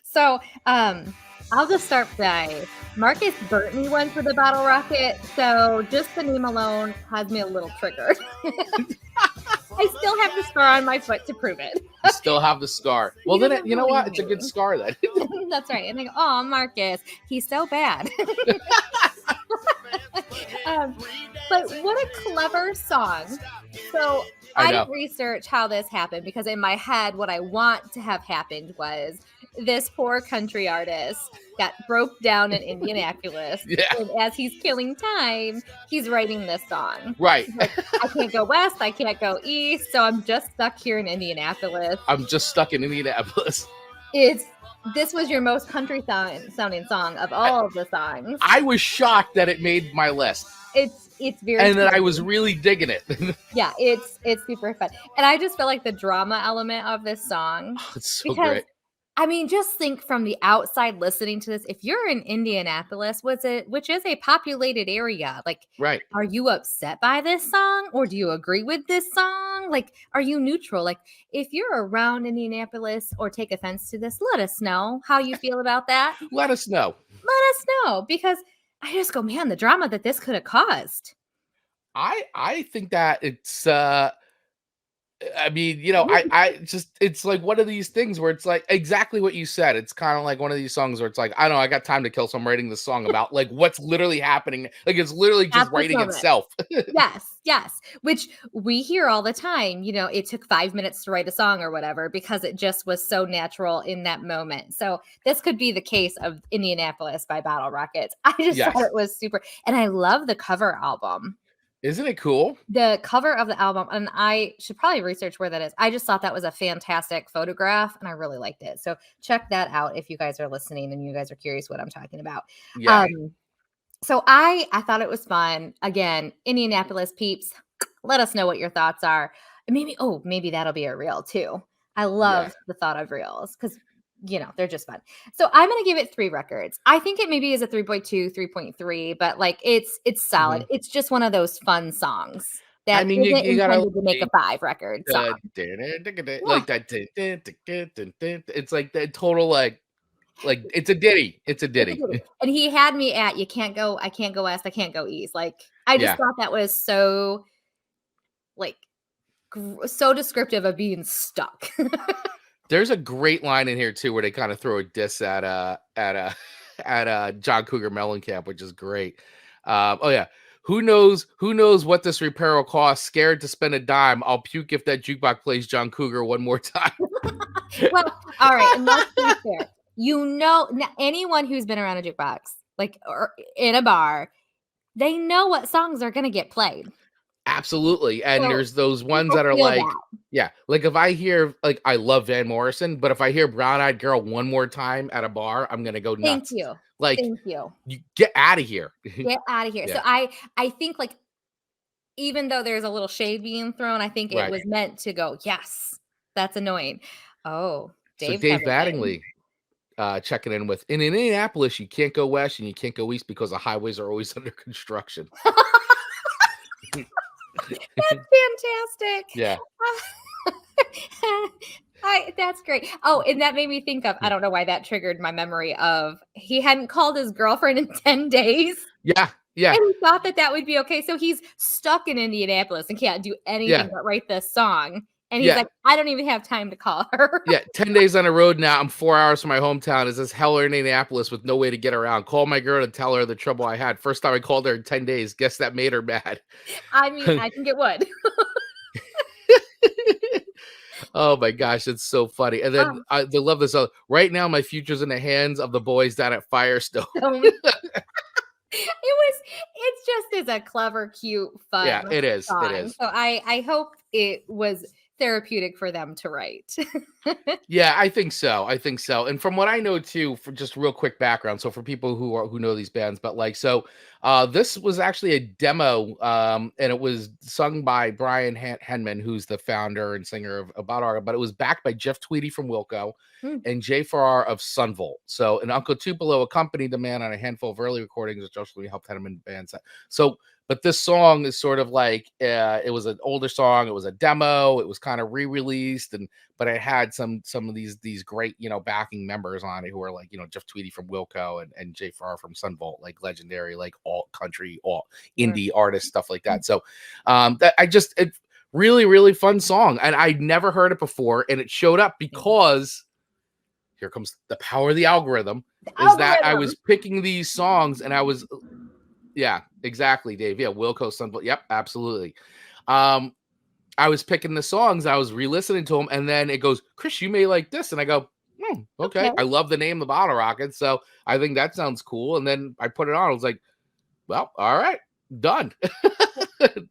So, I'll just start by Marcus burnt me one for the Battle Rocket, so just the name alone has me a little triggered. I still have the scar on my foot to prove it. You still have the scar. Well, then you know what? It's a good scar then. That's right. And I go, oh, Marcus, he's so bad. But what a clever song. So I didn't research how this happened because in my head, what I want to have happened was this poor country artist got broke down in Indianapolis. And as he's killing time, he's writing this song. Right. Like, I can't go west. I can't go east. So I'm just stuck here in Indianapolis. This was your most country sounding song of all of the songs. I was shocked that it made my list. It's very and then I was really digging it. Yeah, it's super fun. And I just feel like the drama element of this song. Oh, it's so great. I mean, just think from the outside listening to this. If you're in Indianapolis, which is a populated area, like, right? Are you upset by this song, or do you agree with this song? Like, are you neutral? Like, if you're around Indianapolis or take offense to this, let us know how you feel about that. Let us know. Because I just go, man, the drama that this could have caused. I think that it's I mean, it's like one of these things where it's like exactly what you said. It's kind of like one of these songs where it's like, I don't know, I got time to kill, so I'm writing the song about like what's literally happening. Like it's literally just writing itself. Yes. Which we hear all the time. It took 5 minutes to write a song or whatever because it just was so natural in that moment. So this could be the case of Indianapolis by Battle Rockets. I just thought it was super. And I love the cover album. Isn't it cool? The cover of the album, and I should probably research where that is. I just thought that was a fantastic photograph, and I really liked it. So check that out if you guys are listening and you guys are curious what I'm talking about. Yeah. So I thought it was fun. Again, Indianapolis peeps, let us know what your thoughts are. Maybe that'll be a reel too. I love the thought of reels because they're just fun. So I'm going to give it 3 records. I think it maybe is a 3.2, 3.3, but like it's solid. Mm-hmm. It's just one of those fun songs that you gotta make a 5 record song. Like that. It's like the total like it's a ditty. It's a ditty. And he had me at I can't go west, I can't go east. Like I just thought that was so like so descriptive of being stuck. There's a great line in here too where they kind of throw a diss at John Cougar Mellencamp, which is great. Who knows what this repair will cost? Scared to spend a dime. I'll puke if that jukebox plays John Cougar one more time. Well, all right, and let's be fair. Anyone who's been around a jukebox, like or in a bar, they know what songs are going to get played. Absolutely. And there's those ones that are like, like if I hear, like, I love Van Morrison, but if I hear Brown Eyed Girl one more time at a bar, I'm going to go nuts. Thank you. Like, thank you. You get out of here. Get out of here. So I think like, even though there's a little shade being thrown, I think it was meant to go, yes, that's annoying. Oh, Dave Mattingly. checking in with, in Indianapolis, you can't go west and you can't go east because the highways are always under construction. That's fantastic. Yeah. That's great. Oh, and that made me think of, I don't know why that triggered my memory of, he hadn't called his girlfriend in 10 days. Yeah. Yeah. And he thought that would be okay. So he's stuck in Indianapolis and can't do anything but write this song. And he's like, I don't even have time to call her. Yeah, 10 days on the road now. I'm 4 hours from my hometown. Is this hell in Indianapolis with no way to get around? Call my girl to tell her the trouble I had. First time I called her in 10 days. Guess that made her mad. I mean, I think it would. Oh my gosh, it's so funny. And then I love this. Right now, my future's in the hands of the boys down at Firestone. It's just as a clever, cute, fun. Yeah, it is. Song. It is. So I hope it was therapeutic for them to write. Yeah, I think so. And from what I know too, for just real quick background, so for people who know these bands, but like, so this was actually a demo, and it was sung by Brian Henman, who's the founder and singer of Bottle, but it was backed by Jeff Tweedy from Wilco and Jay Farrar of Sunvolt. So, and Uncle Tupelo accompanied the man on a handful of early recordings, which actually helped him in bands. So, but this song is sort of like, it was an older song. It was a demo. It was kind of re-released, but it had some of these great, backing members on it who are like, Jeff Tweedy from Wilco and Jay Farrar from Sunvolt, like legendary, like alt country, alt indie artists, stuff like that. So, it really, really fun song. And I'd never heard it before. And it showed up because here comes the power of the algorithm. That I was picking these songs and I was, yeah, exactly, Dave. Yeah, Wilco, Sunvolt. Yep, absolutely. I was picking the songs. I was re-listening to them, and then it goes, Chris, you may like this. And I go, okay. I love the name of Bottle Rockets, so I think that sounds cool. And then I put it on. I was like, well, all right, done.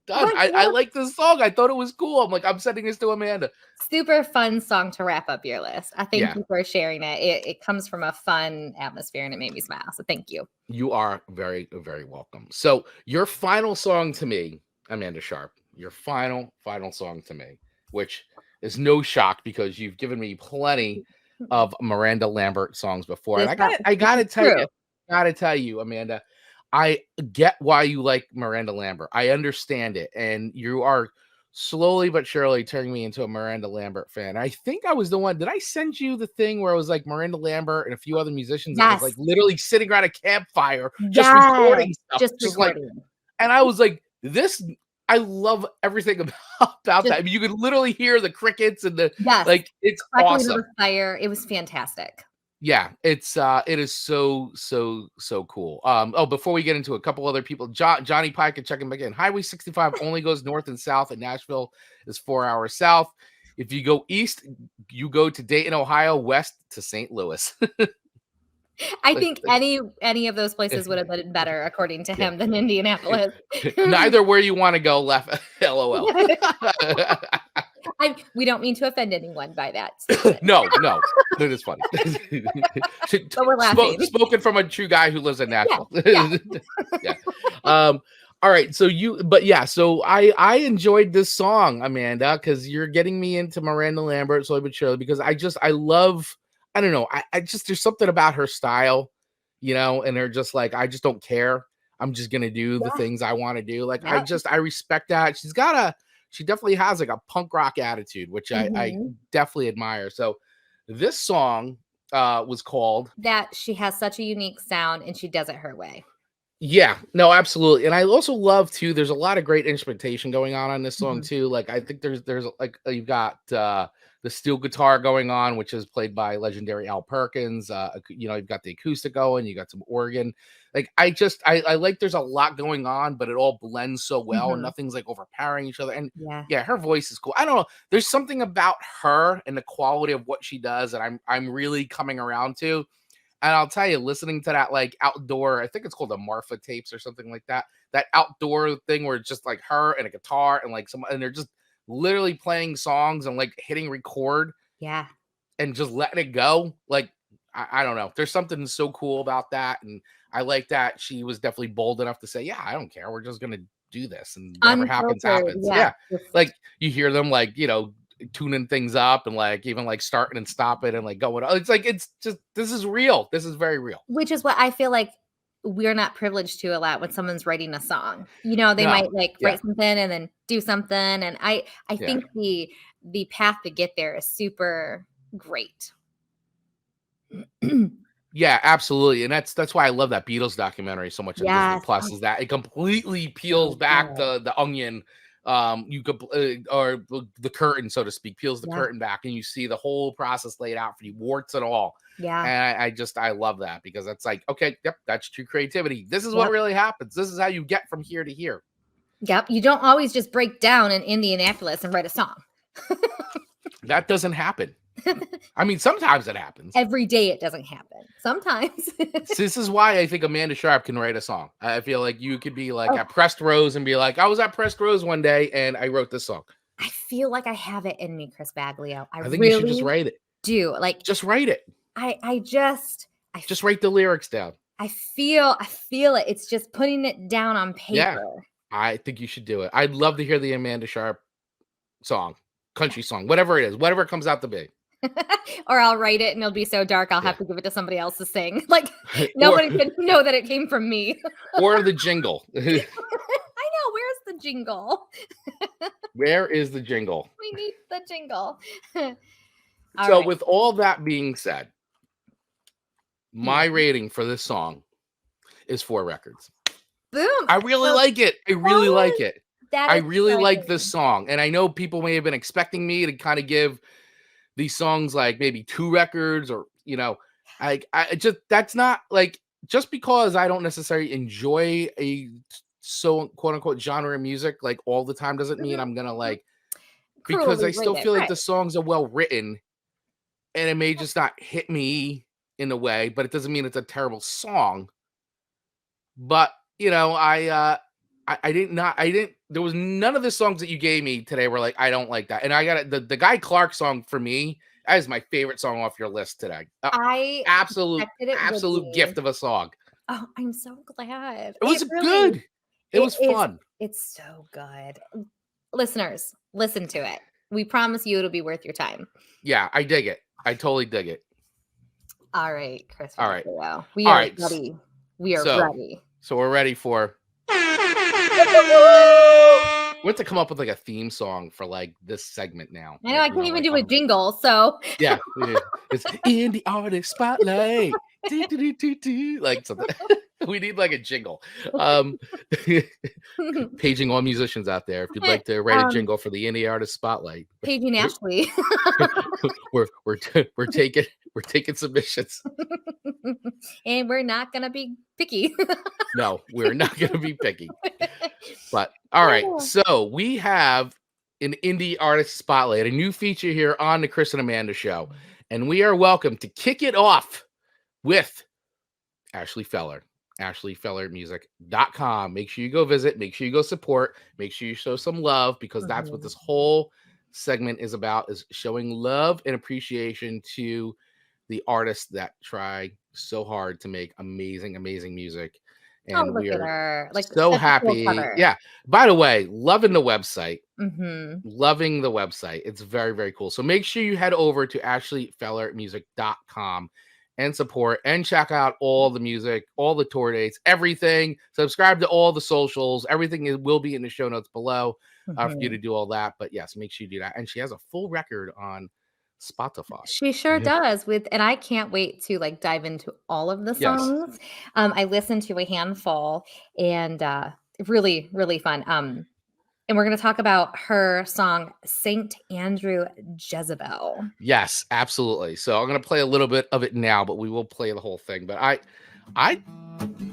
Done. I like this song. I thought it was cool. I'm like, I'm sending this to Amanda. Super fun song to wrap up your list. I thank you for sharing it. It comes from a fun atmosphere and it made me smile. So thank you. You are very, very welcome. So your final song to me, Amanda Sharp, your final song to me, which is no shock because you've given me plenty of Miranda Lambert songs before. And I gotta tell you, Amanda, I get why you like Miranda Lambert. I understand it. And you are slowly but surely turning me into a Miranda Lambert fan. I think I was the one. Did I send you the thing where it was like Miranda Lambert and a few other musicians? Yes. And was like literally sitting around a campfire, just recording stuff. Just like, and I was like, this, I love everything about that. I mean, you could literally hear the crickets and the, like, it's awesome. The fire. It was fantastic. Yeah, it is so cool. Before we get into a couple other people, Johnny Pike and checking back in. Highway 65 only goes north and south, and Nashville is 4 hours south. If you go east, you go to Dayton, Ohio, west to St. Louis. I think any of those places would have been better, according to him, than Indianapolis. Neither where you want to go left. LOL. We don't mean to offend anyone by that. No, it is funny. But we're laughing. Spoken from a true guy who lives in Nashville. Yeah. All right. So I enjoyed this song, Amanda, because you're getting me into Miranda Lambert slowly but surely, because I love, I don't know, I just, there's something about her style, and they're just like, I just don't care. I'm just gonna do the things I want to do. Like, I respect that. She definitely has like a punk rock attitude, which I definitely admire. So this song was called That She Has Such a Unique Sound and She Does It Her Way. Yeah, no, absolutely. And I also love too, there's a lot of great instrumentation going on this song too. Like, I think there's like, you've got the steel guitar going on, which is played by legendary Al Perkins. You've got the acoustic going, you got some organ. Like, I like, there's a lot going on, but it all blends so well and nothing's like overpowering each other. And yeah, her voice is cool. I don't know. There's something about her and the quality of what she does that I'm really coming around to. And I'll tell you, listening to that like outdoor, I think it's called the Marfa tapes or something like that. That outdoor thing where it's just like her and a guitar and like and they're just literally playing songs and like hitting record. Yeah. And just letting it go. Like, I don't know. There's something so cool about that. And I like that she was definitely bold enough to say, yeah, I don't care. We're just going to do this. And whatever happens. Yeah. Like, you hear them like, tuning things up and like even like starting and stopping and like going. It's like it's just this is real. This is very real. Which is what I feel like we're not privileged to a lot when someone's writing a song. You know, they No. might like Yeah. write something and then do something. And I Yeah. think the path to get there is super great. Yeah, absolutely. And that's why I love that Beatles documentary so much on Disney Yes. Plus, is that it completely peels back the onion. You could or the curtain, so to speak, peels the Yeah. curtain back, and you see the whole process laid out for you, warts and all. Yeah. And I love that, because that's like, okay, yep, that's true creativity. This is Yep. what really happens. This is how you get from here to here. Yep. You don't always just break down in Indianapolis and write a song. That doesn't happen. I mean, sometimes it happens. Every day it doesn't happen. Sometimes. This is why I think Amanda Sharp can write a song. I feel like you could be like at Pressed Rose and be like, I was at Pressed Rose one day and I wrote this song. I feel like I have it in me, Chris Baglio. I think really you should just write it. do. Like, just write it. I just write the lyrics down. I feel it. It's just putting it down on paper. Yeah, I think you should do it. I'd love to hear the Amanda Sharp song, country song, whatever it is, whatever it comes out to be. Or I'll write it and it'll be so dark I'll have to give it to somebody else to sing. Like nobody can know that it came from me. Or the jingle. I know. Where's the jingle? Where is the jingle? We need the jingle. With all that being said, my rating for this song is 4 records. Boom. I really like it. I really like it. I really like this this song. And I know people may have been expecting me to kind of give these songs like maybe 2 records, or, you know, I just, that's not like, just because I don't necessarily enjoy a quote unquote genre of music like all the time doesn't mean I'm gonna like, because I still feel like the songs are well written and it may just not hit me in a way, but it doesn't mean it's a terrible song. But you know, I didn't, there was none of the songs that you gave me today were like, I don't like that. And I got the Guy Clark song, for me, that is my favorite song off your list today. Absolute gift of a song. Oh, I'm so glad. It was good. It was fun. It's so good. Listeners, listen to it. We promise you it'll be worth your time. Yeah, I dig it. I totally dig it. All right, Chris. All right. We are ready. We are ready. So we're ready for... We have to come up with like a theme song for like this segment now. I know, I can't even do a jingle, so yeah, it's in the artist spotlight. Like something. We need like a jingle. Paging all musicians out there, if you'd like to write a jingle for the indie artist spotlight. Paging Ashley. we're taking submissions. And we're not gonna be picky. No, we're not gonna be picky. But all right, so we have an indie artist spotlight, a new feature here on the Chris and Amanda show, and we are welcome to kick it off with Ashley Feller. AshleyFellerMusic.com. Make sure you go visit, make sure you go support, make sure you show some love, because that's what this whole segment is about, is showing love and appreciation to the artists that try so hard to make amazing music. And we are so happy. Yeah. By the way, loving the website. Loving the website. It's very, very cool. So make sure you head over to AshleyFellerMusic.com and support and check out all the music, all the tour dates, everything. Subscribe to all the socials. Everything will be in the show notes below for you to do all that. But yes, make sure you do that. And she has a full record on Spotify. She sure does. And I can't wait to like dive into all of the songs. I listened to a handful, and really, really fun. And we're going to talk about her song, St. Andrew Jezebel. Yes, absolutely. So I'm going to play a little bit of it now, but we will play the whole thing. But I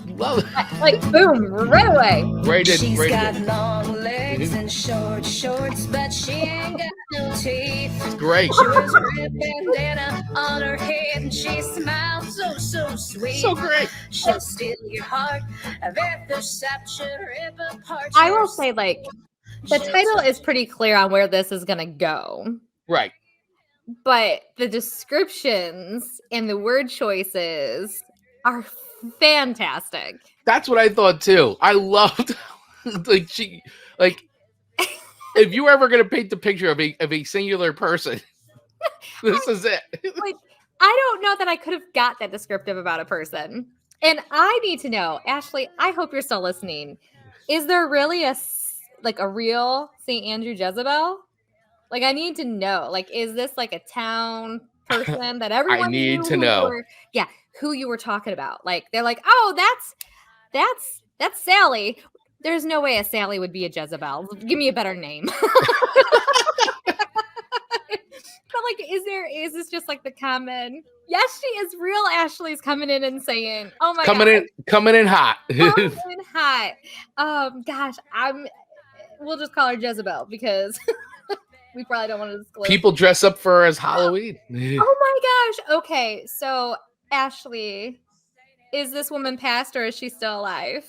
love it. Like, boom, right away. She's got long legs and short shorts, but she ain't got no teeth. It's great. She wears a red bandana on her head, and she smiles so sweet. So great. She'll steal your heart. If there's such a rip apart. I will say, like, the title is pretty clear on where this is going to go. Right. But the descriptions and the word choices are fantastic. That's what I thought too. I loved like she like If you were ever going to paint the picture of a singular person, this is it. Like, I don't know that I could have got that descriptive about a person. And I need to know, Ashley, I hope you're still listening. Is there really a real St. Andrew Jezebel? Like, I need to know. Like, is this like a town person that everyone need knew to know. who you were talking about? Like, they're like, oh, that's Sally. There's no way a Sally would be a Jezebel. Give me a better name. But like, is this just like the common? Yes, she is real. Ashley's coming in and saying, "Oh my coming in hot." coming in hot." Gosh, we'll just call her Jezebel because we probably don't want to disclose. People dress up for her as Halloween. Oh my gosh. Okay, so Ashley, is this woman passed or is she still alive?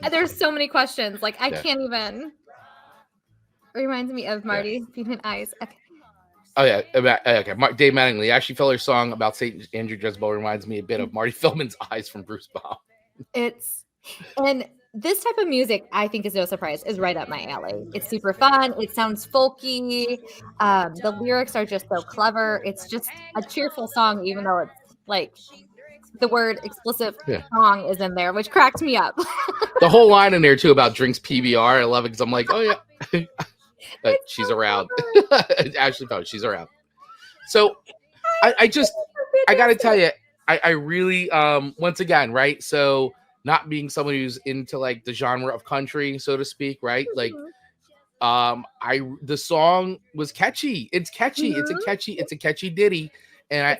There's so many questions. Like, I can't even. Reminds me of Marty Beeman Eyes. Okay. Oh yeah, okay. Dave Mattingly, Ashley Feller's song about St. Andrew Jezebel reminds me a bit of Marty Feldman's Eyes from Bruce Baum. And this type of music, I think, is no surprise, is right up my alley. It's super fun. It sounds folky. The lyrics are just so clever. It's just a cheerful song, even though it's like the word explicit song is in there, which cracked me up. The whole line in there too about drinks PBR. I love it because I'm like, oh yeah. She's around. Ashley Feller, she's around. So I gotta tell you, I really once again, right? So not being someone who's into like the genre of country, so to speak, right? Like the song was catchy. It's catchy. Mm-hmm. It's a catchy ditty. And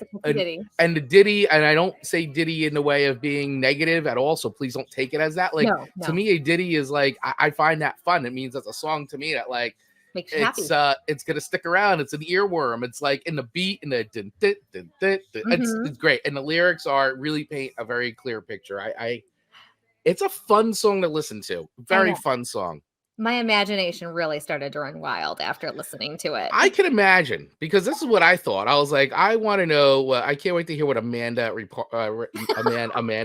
and the ditty, and I don't say ditty in the way of being negative at all, so please don't take it as that. Like no. To me, a ditty is like I find that fun. It means that's a song to me that like makes you happy. It's gonna stick around. It's an earworm. It's like in the beat and the dun, dun, dun, dun, dun. It's great, and the lyrics really paint a very clear picture. It's a fun song to listen to. Very fun song. My imagination really started to run wild after listening to it. I can imagine, because this is what I thought. I was like, I want to know. I can't wait to hear what Amanda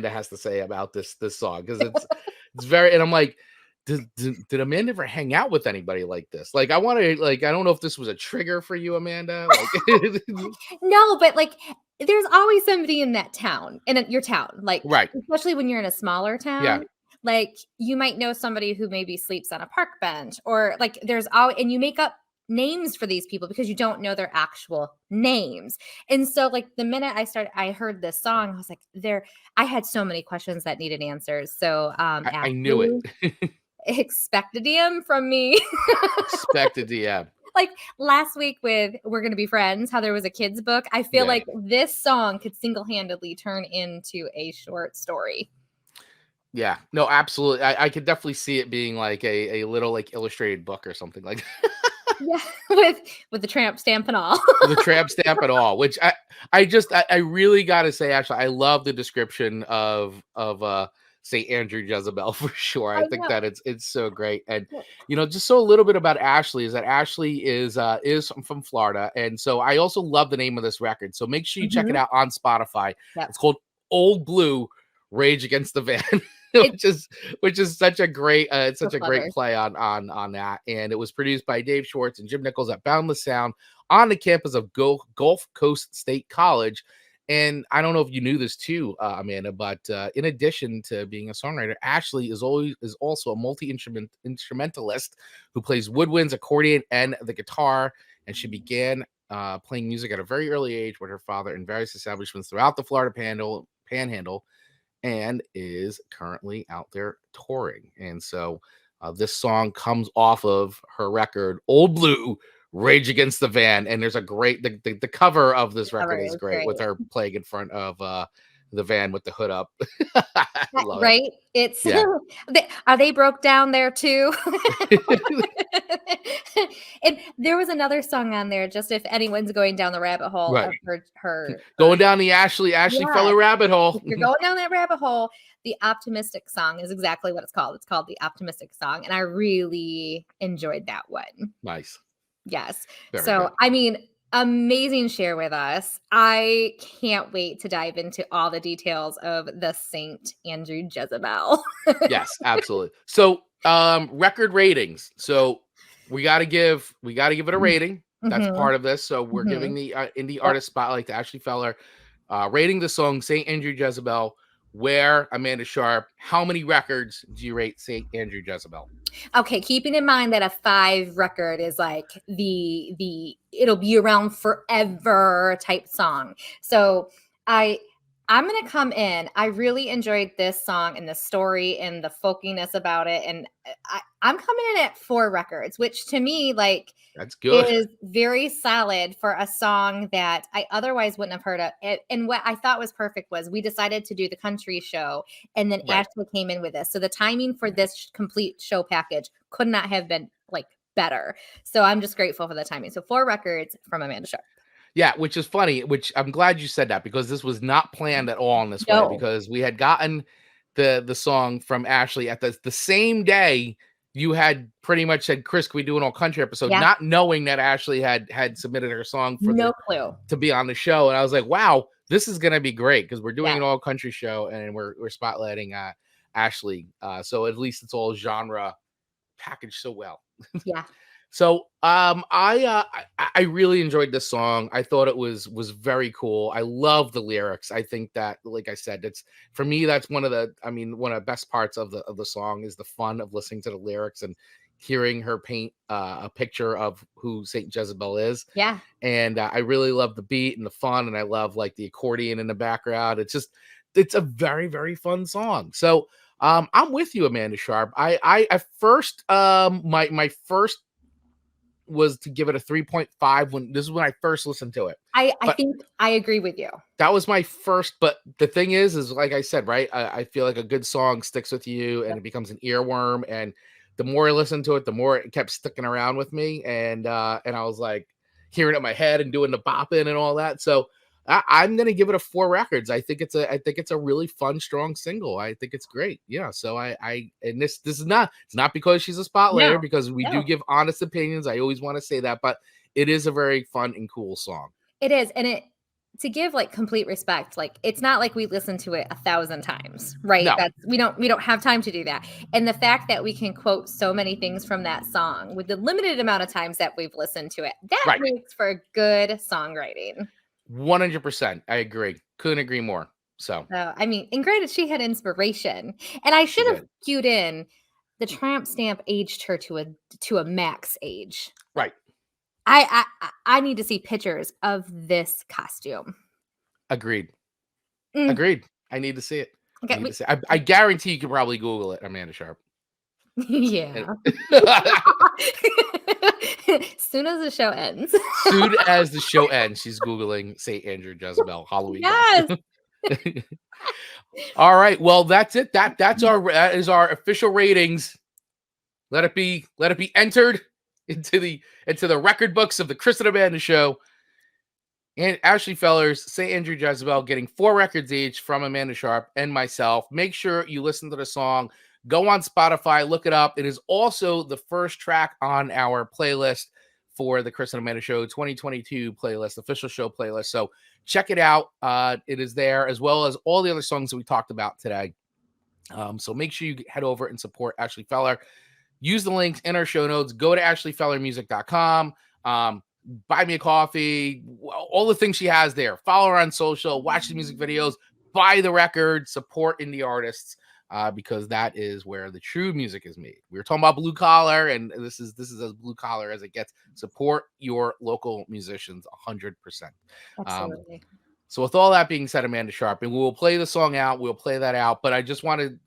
has to say about this song, because it's very. And I'm like, did Amanda ever hang out with anybody like this? Like, I want to. Like, I don't know if this was a trigger for you, Amanda. Like, no, but like, there's always somebody in that town, in your town, like, right. Especially when you're in a smaller town. Yeah. Like, you might know somebody who maybe sleeps on a park bench, or like there's always, and you make up names for these people because you don't know their actual names. And so like the minute I heard this song, I was like, I had so many questions that needed answers. So I knew it. Expected DM from me. Expected DM. Like last week with We're Gonna Be Friends, how there was a kid's book. I feel like this song could single-handedly turn into a short story. Yeah, no, absolutely. I could definitely see it being like a little like illustrated book or something like that. Yeah, with the tramp stamp and all. The tramp stamp and all, which I really got to say, actually, I love the description of St. Andrew Jezebel for sure. I think that it's so great. And just so a little bit about Ashley is that Ashley is from Florida, and so I also love the name of this record. So make sure you check it out on Spotify. Yep. It's called Old Blue Rage Against the Van. which is such a great great play on that. And it was produced by Dave Schwartz and Jim Nichols at Boundless Sound on the campus of Gulf Coast State College. And I don't know if you knew this too, Amanda, but in addition to being a songwriter, Ashley is also a multi-instrumentalist who plays woodwinds, accordion, and the guitar. And she began playing music at a very early age with her father in various establishments throughout the Florida Panhandle, and is currently out there touring. And so this song comes off of her record, Old Blue, Rage Against the Van. And there's a great, the cover of this record is great with her playing in front of the van with the hood up. Right? It's are they broke down there too? And there was another song on there, just if anyone's going down the rabbit hole of her going down the Ashley Feller rabbit hole. If you're going down that rabbit hole, the Optimistic Song is exactly what it's called. It's called the Optimistic Song, and I really enjoyed that one. Nice. Yes. Very good. I mean, amazing share with us. I can't wait to dive into all the details of the St. Andrew Jezebel. Yes, absolutely. So Record ratings. So we got to give it a rating. That's Mhm. part of this. So we're Mhm. giving the indie Yep. artist spotlight to Ashley Feller, rating the song St. Andrew Jezebel. Where Amanda Sharp, how many records do you rate St. Andrew Jezebel? Okay, keeping in mind that a 5 record is like the it'll be around forever type song. So I'm gonna come in. I really enjoyed this song and the story and the folkiness about it, and I'm coming in at 4 records, which to me like That's good. is very solid for a song that I otherwise wouldn't have heard of. And what I thought was perfect was we decided to do the country show, and then Right. Ashley came in with this. So the timing for this complete show package could not have been like better. So I'm just grateful for the timing. So 4 records from Amanda Sharp. Yeah, which is funny, which I'm glad you said that because this was not planned at all in this way No. because we had gotten the song from Ashley at the same day you had pretty much said, Chris, can we do an all country episode? Yeah. Not knowing that Ashley had submitted her song for No clue. to be on the show. And I was like, wow, this is gonna be great because we're doing Yeah. an all country show and we're spotlighting Ashley. So at least it's all genre packaged so well. Yeah. So I really enjoyed this song. I thought it was very cool. I love the lyrics. I think that, like I said, it's for me, that's one of the best parts of the song is the fun of listening to the lyrics and hearing her paint a picture of who Saint Jezebel is. Yeah. And I really love the beat and the fun, and I love like the accordion in the background. It's a very, very fun song. So I'm with you, Amanda Sharp. I at first my first was to give it a 3.5 when this is when I first listened to it. I But think I agree with you. that was my first, but the thing is like I said, right? I feel like a good song sticks with you and it becomes an earworm. And the more I listened to it, the more it kept sticking around with me. And I was like hearing it in my head and doing the bopping and all that. So I'm gonna give it a 4 records. I think it's a really fun, strong single. I think it's great. Yeah. So and this is not it's not because she's a spotlighter, No, because we do no. give honest opinions. I always want to say that, but it is a very fun and cool song. It is. And it to give like complete respect, like it's not like we listen to it 1,000 times, right? No. That's we don't have time to do that. And the fact that we can quote so many things from that song with the limited amount of times that we've listened to it, that Right. makes for good songwriting. 100%. I agree. Couldn't agree more. So So I mean, and granted, she had inspiration. And I should have did. cued in the tramp stamp aged her to a max age. Right. I need to see pictures of this costume. Agreed. Mm. Agreed. I need to see it. Okay, I guarantee you can probably Google it, Amanda Sharp. yeah. Soon as the show ends. Soon as the show ends, she's Googling St. Andrew Jezebel Halloween. Yes. All right. Well, that's it. That is our official ratings. Let it be entered into the record books of the Chris and Amanda Show. And Ashley Feller's St. Andrew Jezebel getting 4 records each from Amanda Sharp and myself. Make sure you listen to the song. Go on Spotify, look it up. It is also the first track on our playlist for the Chris and Amanda Show 2022 playlist, official show playlist. So check it out. It is there, as well as all the other songs that we talked about today. So make sure you head over and support Ashley Feller. Use the links in our show notes. Go to ashleyfellermusic.com. Buy me a coffee, all the things she has there. Follow her on social, watch the music videos, buy the record, support indie artists, because that is where the true music is made. We were talking about blue collar, and this is as blue collar as it gets. Support your local musicians 100%. Absolutely. So with all that being said, Amanda Sharp, and we will play the song out. We'll play that out. But I just wanted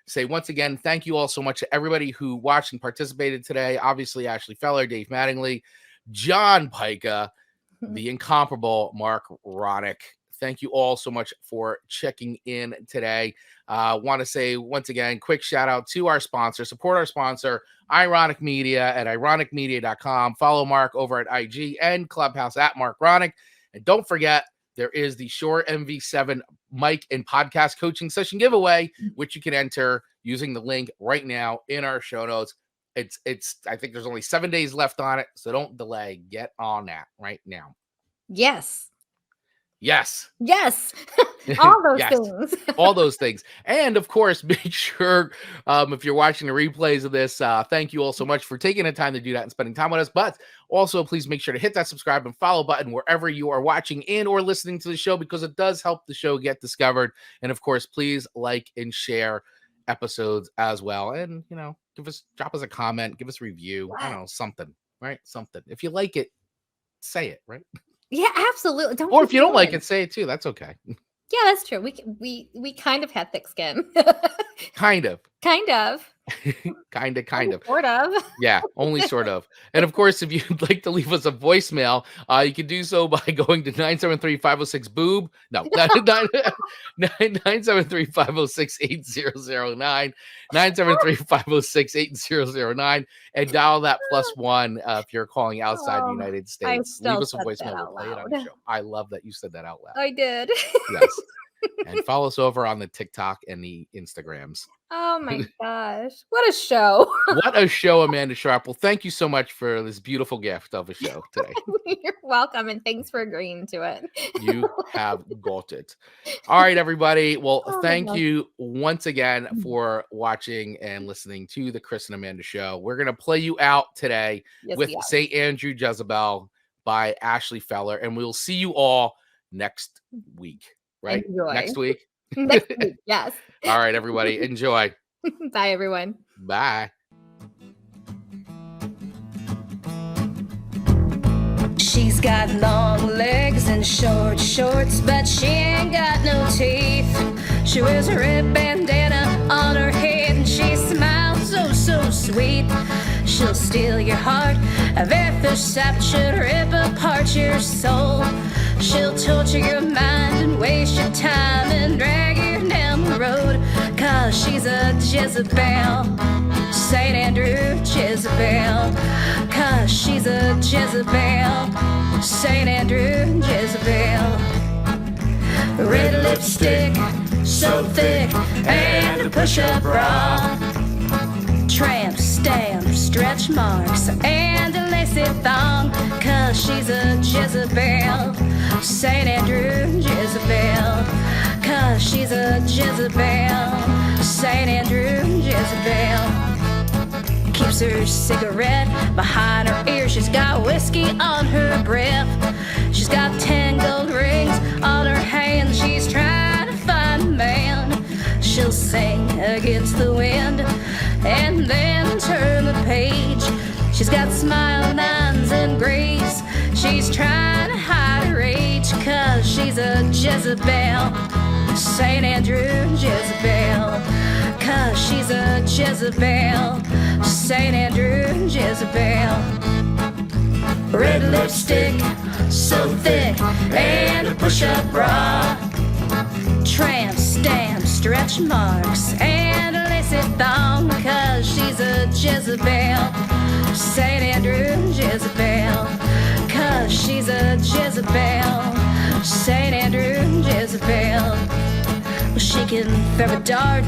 say once again, thank you all so much to everybody who watched and participated today. Obviously, Ashley Feller, Dave Mattingly, John Pica, the incomparable Mark Ronick. Thank you all so much for checking in today. Want to say once again, quick shout out to our sponsor. Support our sponsor, Ironic Media at ironicmedia.com. Follow Mark over at IG and Clubhouse at Mark Ronick. And don't forget, there is the Shure MV7 mic and podcast coaching session giveaway, which you can enter using the link right now in our show notes. It's I think there's only 7 days left on it, so don't delay. Get on that right now. Yes. Yes. Yes. All those Yes. things. All those things. And of course, make sure if you're watching the replays of this, thank you all so much for taking the time to do that and spending time with us. But also, please make sure to hit that subscribe and follow button wherever you are watching and or listening to the show, because it does help the show get discovered. And of course, please like and share episodes as well. And, you know, drop us a comment, give us a review. I don't know, something, right? Something. If you like it, say it, right? Yeah, absolutely. Don't Or be if you don't like silly. it, say it too. That's okay. Yeah, that's true. We kind of have thick skin. Kind of. Kind of. Kind of. Sort of. Yeah, only sort of. And of course, if you'd like to leave us a voicemail, you can do so by going to 973-506-BOOB. No, 973-506-8009, 973-506-8009, and dial that +1 if you're calling outside the United States. Leave us a voicemail. We'll play it on the show. I love that you said that out loud. I did. Yes. And follow us over on the TikTok and the Instagrams. Oh my gosh. What a show. What a show, Amanda Sharp. Well, thank you so much for this beautiful gift of a show today. You're welcome, and thanks for agreeing to it. You have got it. All right, everybody. Well, Oh my thank gosh. you once again for watching and listening to the Chris and Amanda show. We're going to play you out today Yes, with we are. St. Andrew Jezebel by Ashley Fowler, and we'll see you all next week, right? Enjoy. Next week. Next week. Yes. All right, everybody. Enjoy. Bye, everyone. Bye. She's got long legs and short shorts, but she ain't got no teeth. She wears a red bandana on her head and she smiles so sweet. She'll steal your heart at very first sight, should rip apart your soul. She'll torture your mind and waste your time and drag you down the road, 'cause she's a Jezebel, St. Andrew Jezebel, 'cause she's a Jezebel, St. Andrew Jezebel. Red lipstick, so thick, and a push-up bra, tramp stamp, stretch marks, and a lacy thong, 'cause she's a Jezebel, St. Andrew Jezebel, 'cause she's a Jezebel, St. Andrew Jezebel. Keeps her cigarette behind her ear. She's got whiskey on her breath. She's got 10 gold rings on her hand. She's trying to find a man. She'll sing against the wind and then turn the page. She's got smile lines and grace. She's trying to hide her age, 'cause she's a Jezebel, St. Andrew Jezebel, 'cause she's a Jezebel, St. Andrew Jezebel. Red lipstick, so thick, and a push-up bra, tramp stamp, stretch marks, and a lacy thong, 'cause she's a Jezebel, St. Andrew Jezebel, 'cause she's a Jezebel, St. Andrew Jezebel. Well, she can throw a dart,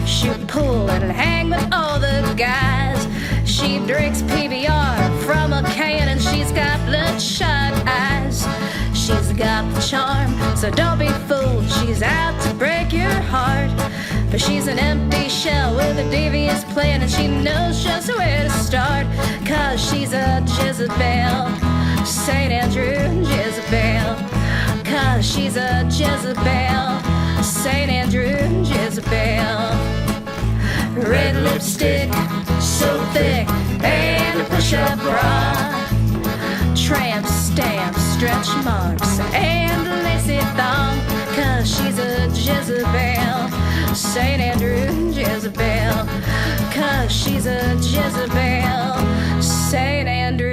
shoot pool, and hang with all the guys. She drinks PBR from a can, and she's got bloodshot eyes. She's got the charm, so don't be fooled. She's out to break your heart, but she's an empty shell with a devious plan, and she knows just where to start, 'cause she's a Jezebel, St. Andrew Jezebel, 'cause she's a Jezebel, St. Andrew Jezebel. Red lipstick, so thick, and a push-up bra, tramp stamp, stretch marks, and a lacy thong, 'cause she's a Jezebel, St. Andrew Jezebel, 'cause she's a Jezebel, St. Andrew